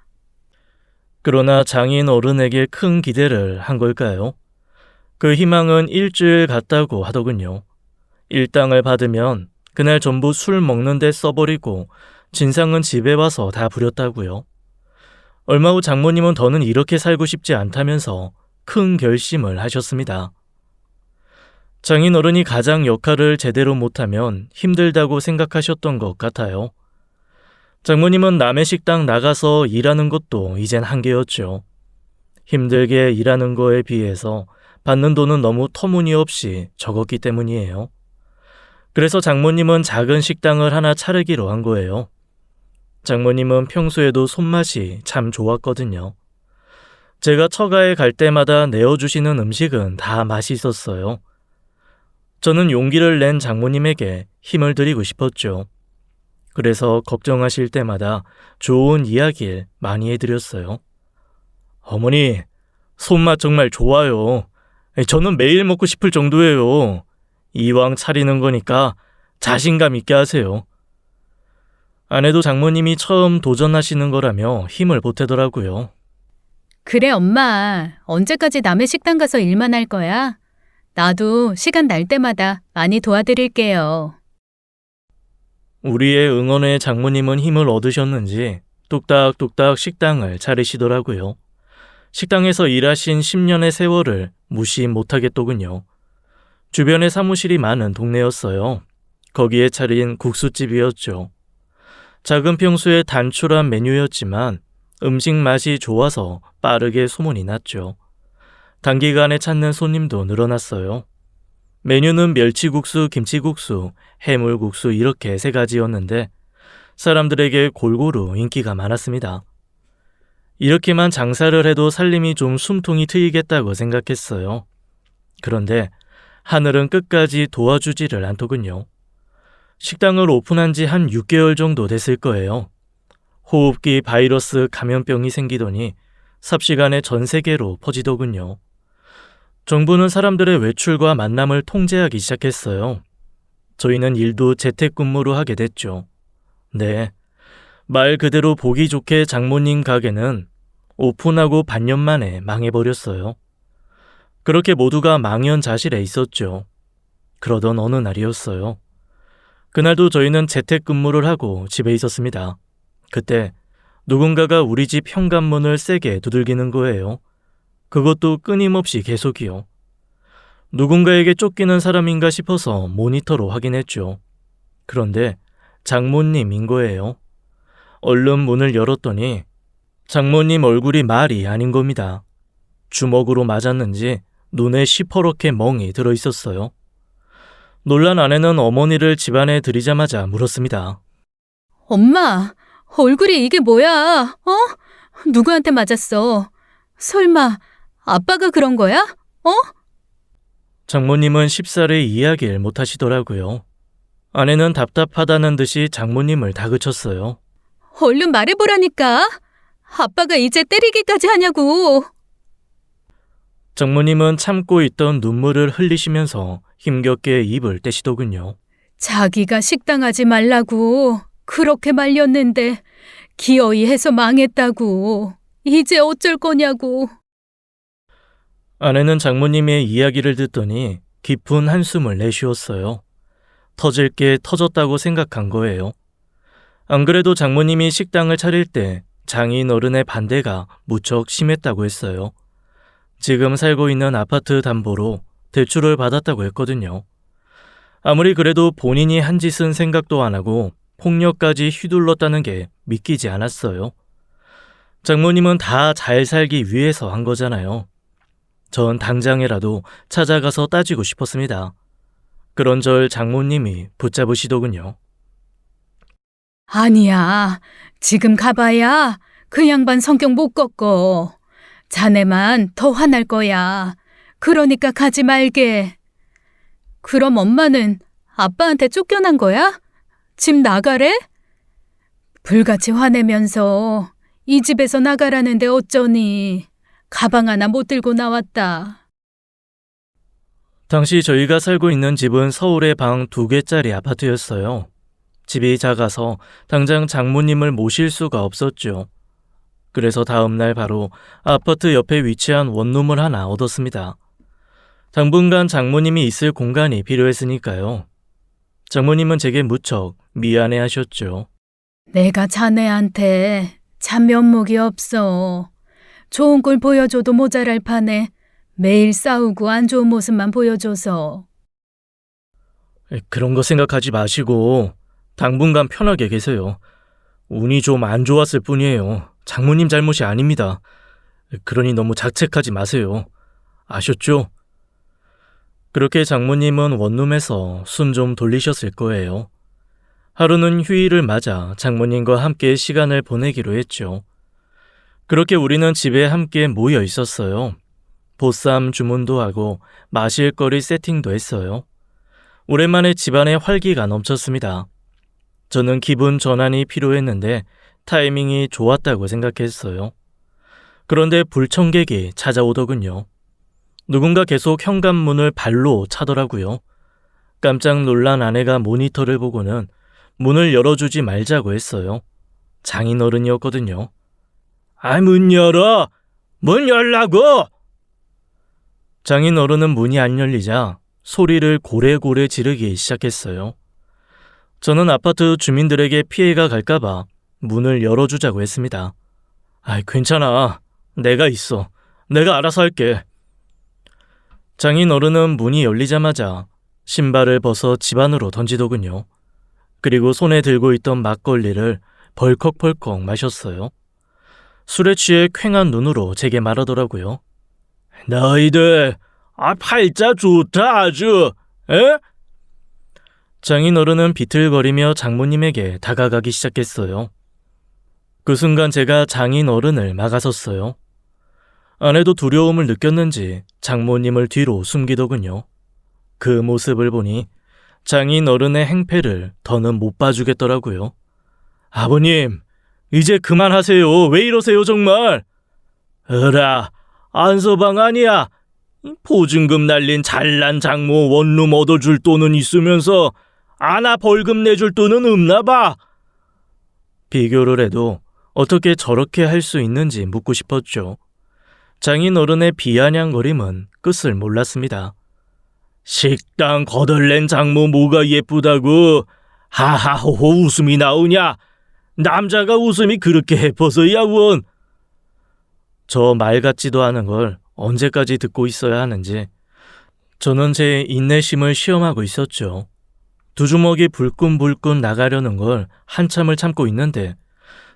그러나 장인 어른에게 큰 기대를 한 걸까요? 그 희망은 일주일 갔다고 하더군요. 일당을 받으면 그날 전부 술 먹는 데 써버리고 진상은 집에 와서 다 부렸다고요. 얼마 후 장모님은 더는 이렇게 살고 싶지 않다면서 큰 결심을 하셨습니다. 장인 어른이 가장 역할을 제대로 못하면 힘들다고 생각하셨던 것 같아요. 장모님은 남의 식당 나가서 일하는 것도 이젠 한계였죠. 힘들게 일하는 거에 비해서 받는 돈은 너무 터무니없이 적었기 때문이에요. 그래서 장모님은 작은 식당을 하나 차리기로 한 거예요. 장모님은 평소에도 손맛이 참 좋았거든요. 제가 처가에 갈 때마다 내어주시는 음식은 다 맛있었어요. 저는 용기를 낸 장모님에게 힘을 드리고 싶었죠. 그래서 걱정하실 때마다 좋은 이야기를 많이 해드렸어요. 어머니, 손맛 정말 좋아요. 저는 매일 먹고 싶을 정도예요. 이왕 차리는 거니까 자신감 있게 하세요. 아내도 장모님이 처음 도전하시는 거라며 힘을 보태더라고요. 그래, 엄마. 언제까지 남의 식당 가서 일만 할 거야? 나도 시간 날 때마다 많이 도와드릴게요. 우리의 응원에 장모님은 힘을 얻으셨는지 뚝딱뚝딱 식당을 차리시더라고요. 식당에서 일하신 10년의 세월을 무시 못하겠더군요. 주변에 사무실이 많은 동네였어요. 거기에 차린 국수집이었죠. 작은 평소에 단출한 메뉴였지만 음식 맛이 좋아서 빠르게 소문이 났죠. 단기간에 찾는 손님도 늘어났어요. 메뉴는 멸치국수, 김치국수, 해물국수 이렇게 3가지였는데 사람들에게 골고루 인기가 많았습니다. 이렇게만 장사를 해도 살림이 좀 숨통이 트이겠다고 생각했어요. 그런데 하늘은 끝까지 도와주지를 않더군요. 식당을 오픈한 지 한 6개월 정도 됐을 거예요. 호흡기 바이러스 감염병이 생기더니 삽시간에 전 세계로 퍼지더군요. 정부는 사람들의 외출과 만남을 통제하기 시작했어요. 저희는 일도 재택근무로 하게 됐죠. 네, 말 그대로 보기 좋게 장모님 가게는 오픈하고 반년 만에 망해버렸어요. 그렇게 모두가 망연자실해 있었죠. 그러던 어느 날이었어요. 그날도 저희는 재택근무를 하고 집에 있었습니다. 그때 누군가가 우리 집 현관문을 세게 두들기는 거예요. 그것도 끊임없이 계속이요. 누군가에게 쫓기는 사람인가 싶어서 모니터로 확인했죠. 그런데 장모님인 거예요. 얼른 문을 열었더니 장모님 얼굴이 말이 아닌 겁니다. 주먹으로 맞았는지 눈에 시퍼렇게 멍이 들어 있었어요. 놀란 아내는 어머니를 집안에 들이자마자 물었습니다. 엄마, 얼굴이 이게 뭐야? 누구한테 맞았어? 설마 아빠가 그런 거야? 장모님은 쉽사리 이야기를 못하시더라고요. 아내는 답답하다는 듯이 장모님을 다그쳤어요. 얼른 말해보라니까. 아빠가 이제 때리기까지 하냐고. 장모님은 참고 있던 눈물을 흘리시면서 힘겹게 입을 떼시더군요. 자기가 식당 하지 말라고 그렇게 말렸는데 기어이 해서 망했다고. 이제 어쩔 거냐고. 아내는 장모님의 이야기를 듣더니 깊은 한숨을 내쉬었어요. 터질 게 터졌다고 생각한 거예요. 안 그래도 장모님이 식당을 차릴 때 장인 어른의 반대가 무척 심했다고 했어요. 지금 살고 있는 아파트 담보로 대출을 받았다고 했거든요. 아무리 그래도 본인이 한 짓은 생각도 안 하고 폭력까지 휘둘렀다는 게 믿기지 않았어요. 장모님은 다 잘 살기 위해서 한 거잖아요. 전 당장이라도 찾아가서 따지고 싶었습니다. 그런절 장모님이 붙잡으시더군요. 아니야. 지금 가봐야 그 양반 성격 못 꺾어. 자네만 더 화날 거야. 그러니까 가지 말게. 그럼 엄마는 아빠한테 쫓겨난 거야? 집 나가래? 불같이 화내면서 이 집에서 나가라는데 어쩌니. 가방 하나 못 들고 나왔다. 당시 저희가 살고 있는 집은 서울의 방 2개짜리 아파트였어요. 집이 작아서 당장 장모님을 모실 수가 없었죠. 그래서 다음날 바로 아파트 옆에 위치한 원룸을 하나 얻었습니다. 당분간 장모님이 있을 공간이 필요했으니까요. 장모님은 제게 무척 미안해 하셨죠. 내가 자네한테 참 면목이 없어. 좋은 꼴 보여줘도 모자랄 판에 매일 싸우고 안 좋은 모습만 보여줘서. 그런 거 생각하지 마시고 당분간 편하게 계세요. 운이 좀 안 좋았을 뿐이에요. 장모님 잘못이 아닙니다. 그러니 너무 자책하지 마세요. 아셨죠? 그렇게 장모님은 원룸에서 숨 좀 돌리셨을 거예요. 하루는 휴일을 맞아 장모님과 함께 시간을 보내기로 했죠. 그렇게 우리는 집에 함께 모여 있었어요. 보쌈 주문도 하고 마실 거리 세팅도 했어요. 오랜만에 집안에 활기가 넘쳤습니다. 저는 기분 전환이 필요했는데 타이밍이 좋았다고 생각했어요. 그런데 불청객이 찾아오더군요. 누군가 계속 현관문을 발로 차더라고요. 깜짝 놀란 아내가 모니터를 보고는 문을 열어주지 말자고 했어요. 장인어른이었거든요. 문 열어! 문 열라고! 장인어른은 문이 안 열리자 소리를 고래고래 지르기 시작했어요. 저는 아파트 주민들에게 피해가 갈까봐 문을 열어주자고 했습니다. 괜찮아. 내가 있어. 내가 알아서 할게. 장인어른은 문이 열리자마자 신발을 벗어 집 안으로 던지더군요. 그리고 손에 들고 있던 막걸리를 벌컥벌컥 마셨어요. 술에 취해 퀭한 눈으로 제게 말하더라고요. 너희들 팔자 좋다 아주. 에? 장인어른은 비틀거리며 장모님에게 다가가기 시작했어요. 그 순간 제가 장인어른을 막아섰어요. 아내도 두려움을 느꼈는지 장모님을 뒤로 숨기더군요. 그 모습을 보니 장인어른의 행패를 더는 못 봐주겠더라고요. 아버님, 이제 그만하세요. 왜 이러세요 정말? 으라, 안서방 아니야. 보증금 날린 잘난 장모 원룸 얻어줄 돈은 있으면서 아나 벌금 내줄 돈은 없나 봐. 비교를 해도 어떻게 저렇게 할 수 있는지 묻고 싶었죠. 장인어른의 비아냥거림은 끝을 몰랐습니다. 식당 거덜낸 장모 뭐가 예쁘다고 하하호호 웃음이 나오냐. 남자가 웃음이 그렇게 해퍼서야 원. 저 말 같지도 않은 걸 언제까지 듣고 있어야 하는지 저는 제 인내심을 시험하고 있었죠. 두 주먹이 불끈불끈 나가려는 걸 한참을 참고 있는데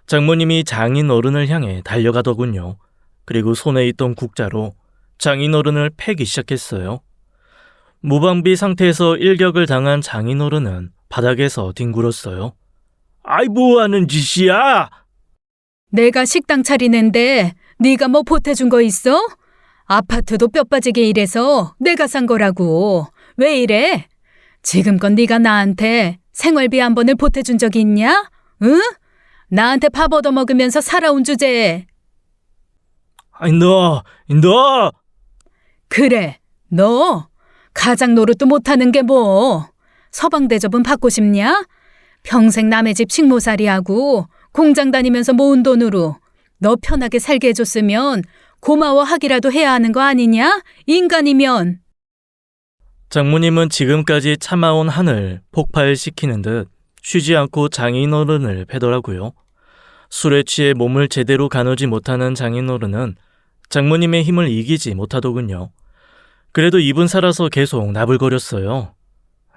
장모님이 장인어른을 향해 달려가더군요. 그리고 손에 있던 국자로 장인어른을 패기 시작했어요. 무방비 상태에서 일격을 당한 장인어른은 바닥에서 뒹굴었어요. 뭐하는 짓이야? 내가 식당 차리는데 네가 뭐 보태준 거 있어? 아파트도 뼈 빠지게 일해서 내가 산 거라고. 왜 이래? 지금껏 네가 나한테 생활비 한 번을 보태준 적이 있냐? 응? 나한테 밥 얻어먹으면서 살아온 주제에. 아니, 너! 그래, 너 가장 노릇도 못하는 게 뭐? 서방 대접은 받고 싶냐? 평생 남의 집 식모살이하고 공장 다니면서 모은 돈으로 너 편하게 살게 해줬으면 고마워하기라도 해야 하는 거 아니냐? 인간이면. 장모님은 지금까지 참아온 한을 폭발시키는 듯 쉬지 않고 장인어른을 패더라고요. 술에 취해 몸을 제대로 가누지 못하는 장인어른은 장모님의 힘을 이기지 못하더군요. 그래도 입은 살아서 계속 나불거렸어요.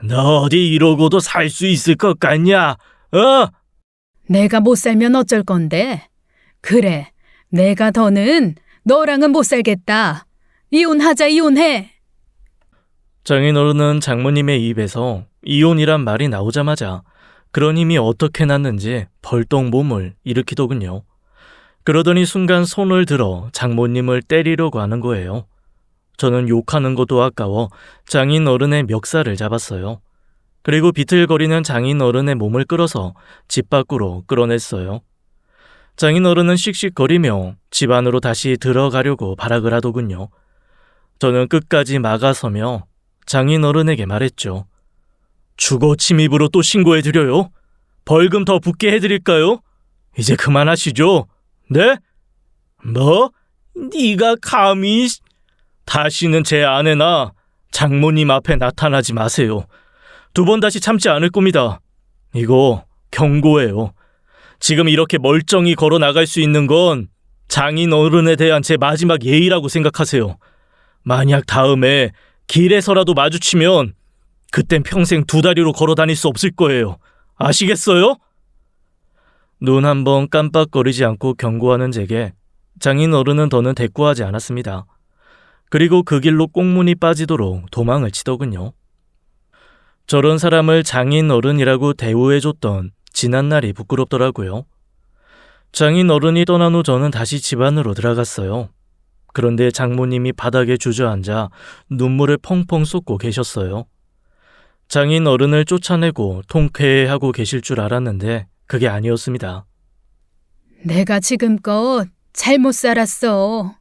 너 어디 이러고도 살 수 있을 것 같냐? 내가 못 살면 어쩔 건데? 그래, 내가 더는 너랑은 못 살겠다. 이혼하자, 이혼해. 장인어른은 장모님의 입에서 이혼이란 말이 나오자마자 그런 힘이 어떻게 났는지 벌떡 몸을 일으키더군요. 그러더니 순간 손을 들어 장모님을 때리려고 하는 거예요. 저는 욕하는 것도 아까워 장인어른의 멱살을 잡았어요. 그리고 비틀거리는 장인어른의 몸을 끌어서 집 밖으로 끌어냈어요. 장인어른은 씩씩거리며 집 안으로 다시 들어가려고 발악을 하더군요. 저는 끝까지 막아서며 장인어른에게 말했죠. 주거 침입으로 또 신고해드려요? 벌금 더 붙게 해드릴까요? 이제 그만하시죠. 네? 뭐? 네가 감히... 다시는 제 아내나 장모님 앞에 나타나지 마세요. 2번 다시 참지 않을 겁니다. 이거 경고예요. 지금 이렇게 멀쩡히 걸어 나갈 수 있는 건 장인어른에 대한 제 마지막 예의라고 생각하세요. 만약 다음에 길에서라도 마주치면 그땐 평생 2다리로 걸어 다닐 수 없을 거예요. 아시겠어요? 눈 한 번 깜빡거리지 않고 경고하는 제게 장인어른은 더는 대꾸하지 않았습니다. 그리고 그 길로 꽁무니 빠지도록 도망을 치더군요. 저런 사람을 장인어른이라고 대우해줬던 지난날이 부끄럽더라고요. 장인어른이 떠난 후 저는 다시 집 안으로 들어갔어요. 그런데 장모님이 바닥에 주저앉아 눈물을 펑펑 쏟고 계셨어요. 장인어른을 쫓아내고 통쾌해하고 계실 줄 알았는데 그게 아니었습니다. 내가 지금껏 잘못 살았어.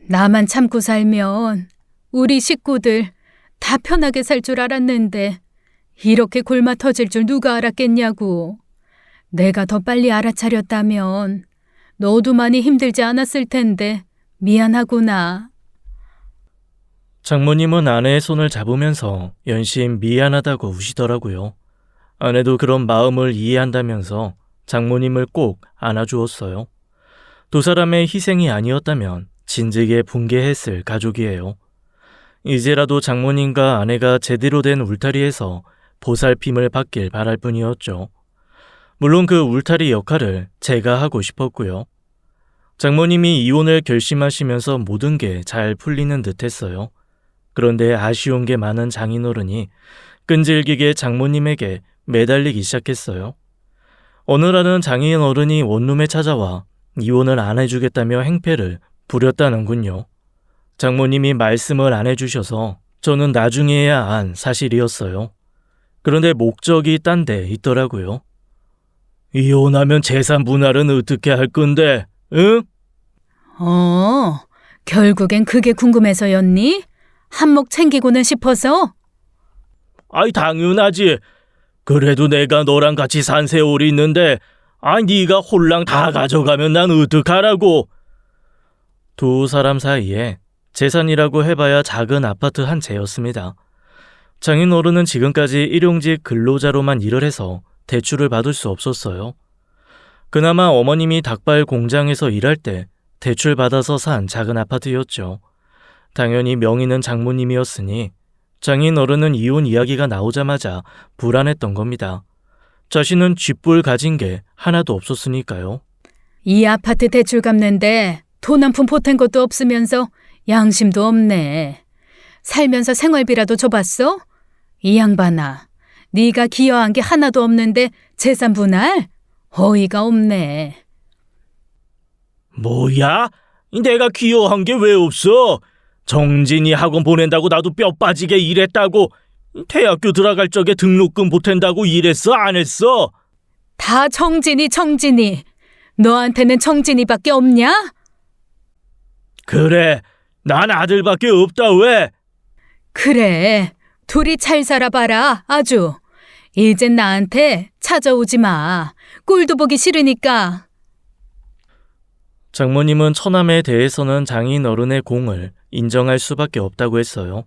나만 참고 살면 우리 식구들 다 편하게 살 줄 알았는데 이렇게 골마 터질 줄 누가 알았겠냐고. 내가 더 빨리 알아차렸다면 너도 많이 힘들지 않았을 텐데 미안하구나. 장모님은 아내의 손을 잡으면서 연신 미안하다고 우시더라고요. 아내도 그런 마음을 이해한다면서 장모님을 꼭 안아주었어요. 2 사람의 희생이 아니었다면 진즉에 붕괴했을 가족이에요. 이제라도 장모님과 아내가 제대로 된 울타리에서 보살핌을 받길 바랄 뿐이었죠. 물론 그 울타리 역할을 제가 하고 싶었고요. 장모님이 이혼을 결심하시면서 모든 게 잘 풀리는 듯 했어요. 그런데 아쉬운 게 많은 장인어른이 끈질기게 장모님에게 매달리기 시작했어요. 어느 날은 장인어른이 원룸에 찾아와 이혼을 안 해주겠다며 행패를 부렸다는군요. 장모님이 말씀을 안 해주셔서 저는 나중에야 안 사실이었어요. 그런데 목적이 딴 데 있더라고요. 이혼하면 재산 분할은 어떻게 할 건데, 응? 결국엔 그게 궁금해서였니? 한몫 챙기고는 싶어서? 아이, 당연하지. 그래도 내가 너랑 같이 산 세월이 있는데 네가 홀랑 다 가져가면 난 어떡하라고. 2 사람 사이에 재산이라고 해봐야 작은 아파트 한 채였습니다. 장인어른은 지금까지 일용직 근로자로만 일을 해서 대출을 받을 수 없었어요. 그나마 어머님이 닭발 공장에서 일할 때 대출 받아서 산 작은 아파트였죠. 당연히 명의는 장모님이었으니 장인어른은 이혼 이야기가 나오자마자 불안했던 겁니다. 자신은 쥐뿔 가진 게 하나도 없었으니까요. 이 아파트 대출 갚는데 돈 한 푼 보탠 것도 없으면서 양심도 없네. 살면서 생활비라도 줘봤어? 이 양반아, 네가 기여한 게 하나도 없는데 재산 분할? 어이가 없네. 뭐야? 내가 기여한 게 왜 없어? 정진이 학원 보낸다고 나도 뼈 빠지게 일했다고. 대학교 들어갈 적에 등록금 보탠다고 일했어? 안 했어? 다 정진이. 너한테는 정진이밖에 없냐? 그래, 난 아들밖에 없다 왜? 그래, 둘이 잘 살아봐라, 아주. 이젠 나한테 찾아오지 마. 꼴도 보기 싫으니까. 장모님은 처남에 대해서는 장인 어른의 공을 인정할 수밖에 없다고 했어요.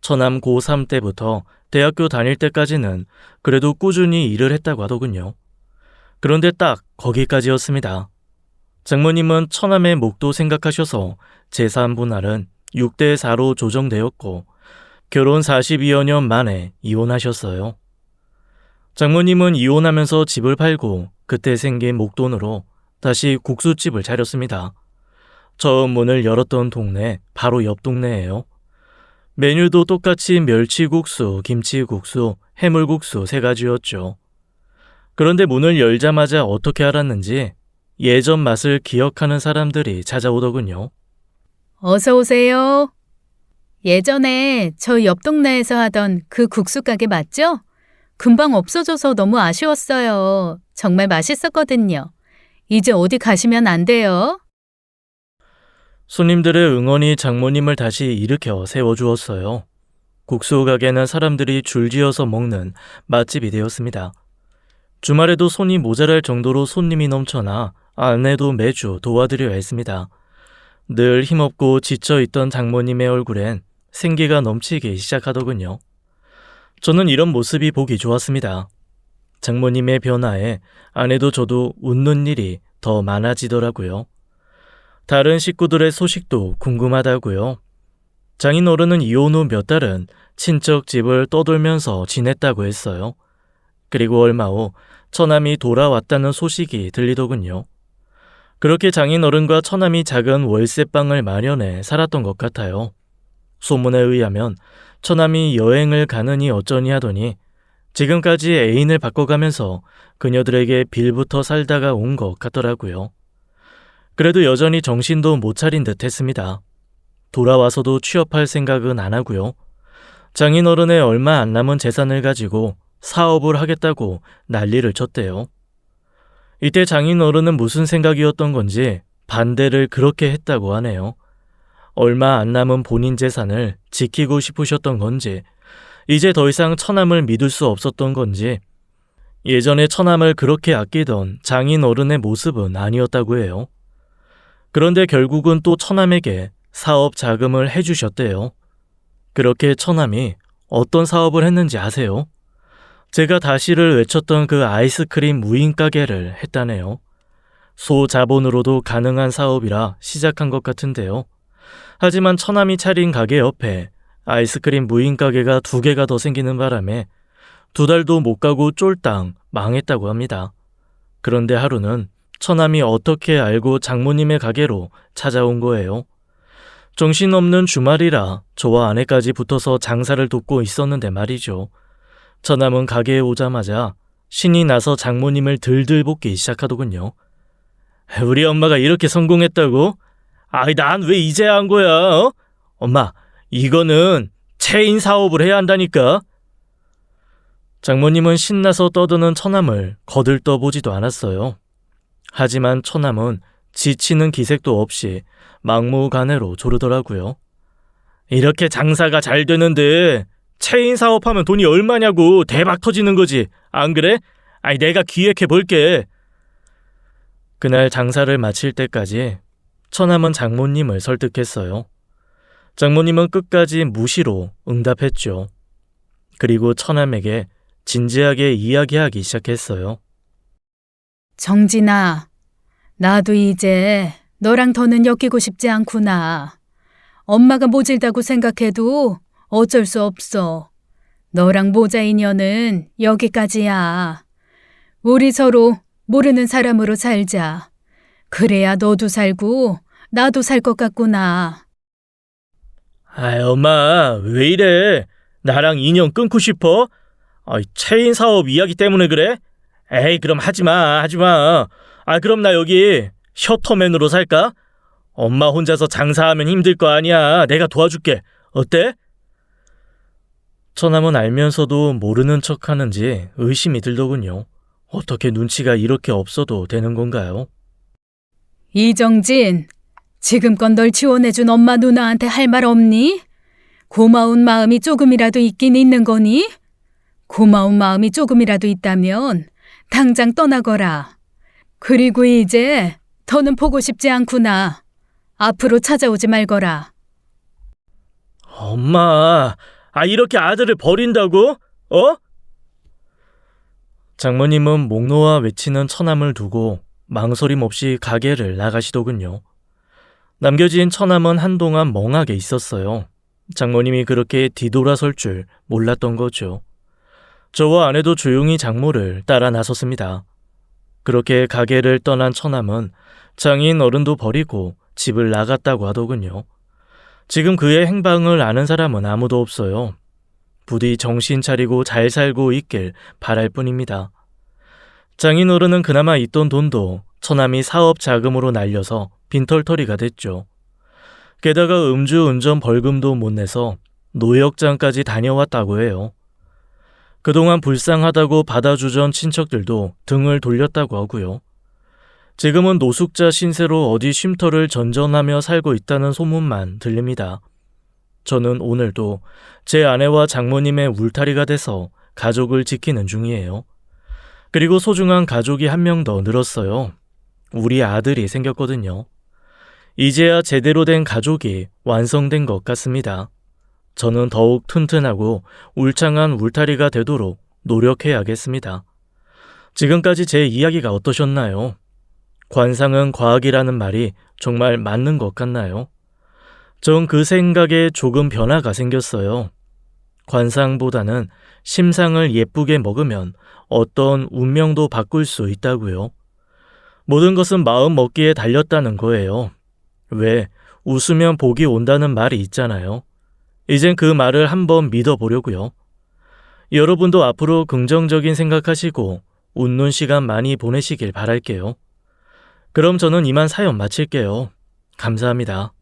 처남 고3 때부터 대학교 다닐 때까지는 그래도 꾸준히 일을 했다고 하더군요. 그런데 딱 거기까지였습니다. 장모님은 처남의 목도 생각하셔서 재산 분할은 6대4로 조정되었고 결혼 42여 년 만에 이혼하셨어요. 장모님은 이혼하면서 집을 팔고 그때 생긴 목돈으로 다시 국수집을 차렸습니다. 처음 문을 열었던 동네 바로 옆 동네예요. 메뉴도 똑같이 멸치국수, 김치국수, 해물국수 3가지였죠. 그런데 문을 열자마자 어떻게 알았는지 예전 맛을 기억하는 사람들이 찾아오더군요. 어서 오세요. 예전에 저 옆 동네에서 하던 그 국수 가게 맞죠? 금방 없어져서 너무 아쉬웠어요. 정말 맛있었거든요. 이제 어디 가시면 안 돼요? 손님들의 응원이 장모님을 다시 일으켜 세워주었어요. 국수 가게는 사람들이 줄지어서 먹는 맛집이 되었습니다. 주말에도 손이 모자랄 정도로 손님이 넘쳐나 아내도 매주 도와드려야 했습니다. 늘 힘없고 지쳐있던 장모님의 얼굴엔 생기가 넘치기 시작하더군요. 저는 이런 모습이 보기 좋았습니다. 장모님의 변화에 아내도 저도 웃는 일이 더 많아지더라고요. 다른 식구들의 소식도 궁금하다고요. 장인 어른은 이혼 후 몇 달은 친척 집을 떠돌면서 지냈다고 했어요. 그리고 얼마 후 처남이 돌아왔다는 소식이 들리더군요. 그렇게 장인 어른과 처남이 작은 월세방을 마련해 살았던 것 같아요. 소문에 의하면 처남이 여행을 가느니 어쩌니 하더니 지금까지 애인을 바꿔가면서 그녀들에게 빌부터 살다가 온 것 같더라고요. 그래도 여전히 정신도 못 차린 듯 했습니다. 돌아와서도 취업할 생각은 안 하고요. 장인 어른의 얼마 안 남은 재산을 가지고 사업을 하겠다고 난리를 쳤대요. 이때 장인 어른은 무슨 생각이었던 건지 반대를 그렇게 했다고 하네요. 얼마 안 남은 본인 재산을 지키고 싶으셨던 건지, 이제 더 이상 처남을 믿을 수 없었던 건지, 예전에 처남을 그렇게 아끼던 장인 어른의 모습은 아니었다고 해요. 그런데 결국은 또 처남에게 사업 자금을 해주셨대요. 그렇게 처남이 어떤 사업을 했는지 아세요? 제가 다시를 외쳤던 그 아이스크림 무인 가게를 했다네요. 소자본으로도 가능한 사업이라 시작한 것 같은데요. 하지만 처남이 차린 가게 옆에 아이스크림 무인 가게가 2개가 더 생기는 바람에 2달도 못 가고 쫄딱 망했다고 합니다. 그런데 하루는 처남이 어떻게 알고 장모님의 가게로 찾아온 거예요. 정신없는 주말이라 저와 아내까지 붙어서 장사를 돕고 있었는데 말이죠. 처남은 가게에 오자마자 신이 나서 장모님을 들들 볶기 시작하더군요. 우리 엄마가 이렇게 성공했다고? 아이, 난 왜 이제야 한 거야? 어? 엄마, 이거는 체인 사업을 해야 한다니까. 장모님은 신나서 떠드는 처남을 거들떠보지도 않았어요. 하지만 처남은 지치는 기색도 없이 막무가내로 조르더라고요. 이렇게 장사가 잘 되는데 체인 사업하면 돈이 얼마냐고. 대박 터지는 거지. 안 그래? 아니, 내가 기획해 볼게. 그날 장사를 마칠 때까지 처남은 장모님을 설득했어요. 장모님은 끝까지 무시로 응답했죠. 그리고 처남에게 진지하게 이야기하기 시작했어요. 정진아, 나도 이제 너랑 더는 엮이고 싶지 않구나. 엄마가 모질다고 생각해도 어쩔 수 없어. 너랑 모자 인연은 여기까지야. 우리 서로 모르는 사람으로 살자. 그래야 너도 살고 나도 살 것 같구나. 아이, 엄마, 왜 이래? 나랑 인연 끊고 싶어? 체인 사업 이야기 때문에 그래? 에이, 그럼 하지마. 그럼 나 여기 셔터맨으로 살까? 엄마 혼자서 장사하면 힘들 거 아니야. 내가 도와줄게. 어때? 처남은 알면서도 모르는 척 하는지 의심이 들더군요. 어떻게 눈치가 이렇게 없어도 되는 건가요? 이정진, 지금껏 널 지원해준 엄마 누나한테 할 말 없니? 고마운 마음이 조금이라도 있긴 있는 거니? 고마운 마음이 조금이라도 있다면 당장 떠나거라. 그리고 이제 더는 보고 싶지 않구나. 앞으로 찾아오지 말거라. 엄마, 이렇게 아들을 버린다고? 어? 장모님은 목 놓아 외치는 처남을 두고 망설임 없이 가게를 나가시더군요. 남겨진 처남은 한동안 멍하게 있었어요. 장모님이 그렇게 뒤돌아설 줄 몰랐던 거죠. 저와 아내도 조용히 장모를 따라 나섰습니다. 그렇게 가게를 떠난 처남은 장인 어른도 버리고 집을 나갔다고 하더군요. 지금 그의 행방을 아는 사람은 아무도 없어요. 부디 정신 차리고 잘 살고 있길 바랄 뿐입니다. 장인 어른은 그나마 있던 돈도 처남이 사업 자금으로 날려서 빈털터리가 됐죠. 게다가 음주운전 벌금도 못 내서 노역장까지 다녀왔다고 해요. 그동안 불쌍하다고 받아주던 친척들도 등을 돌렸다고 하고요. 지금은 노숙자 신세로 어디 쉼터를 전전하며 살고 있다는 소문만 들립니다. 저는 오늘도 제 아내와 장모님의 울타리가 돼서 가족을 지키는 중이에요. 그리고 소중한 가족이 한 명 더 늘었어요. 우리 아들이 생겼거든요. 이제야 제대로 된 가족이 완성된 것 같습니다. 저는 더욱 튼튼하고 울창한 울타리가 되도록 노력해야겠습니다. 지금까지 제 이야기가 어떠셨나요? 관상은 과학이라는 말이 정말 맞는 것 같나요? 전 그 생각에 조금 변화가 생겼어요. 관상보다는 심상을 예쁘게 먹으면 어떤 운명도 바꿀 수 있다고요. 모든 것은 마음 먹기에 달렸다는 거예요. 왜 웃으면 복이 온다는 말이 있잖아요. 이젠 그 말을 한번 믿어보려고요. 여러분도 앞으로 긍정적인 생각하시고 웃는 시간 많이 보내시길 바랄게요. 그럼 저는 이만 사연 마칠게요. 감사합니다.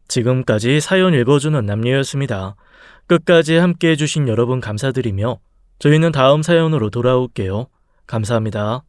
지금까지 사연 읽어주는 남녀였습니다. 끝까지 함께 해주신 여러분 감사드리며 저희는 다음 사연으로 돌아올게요. 감사합니다.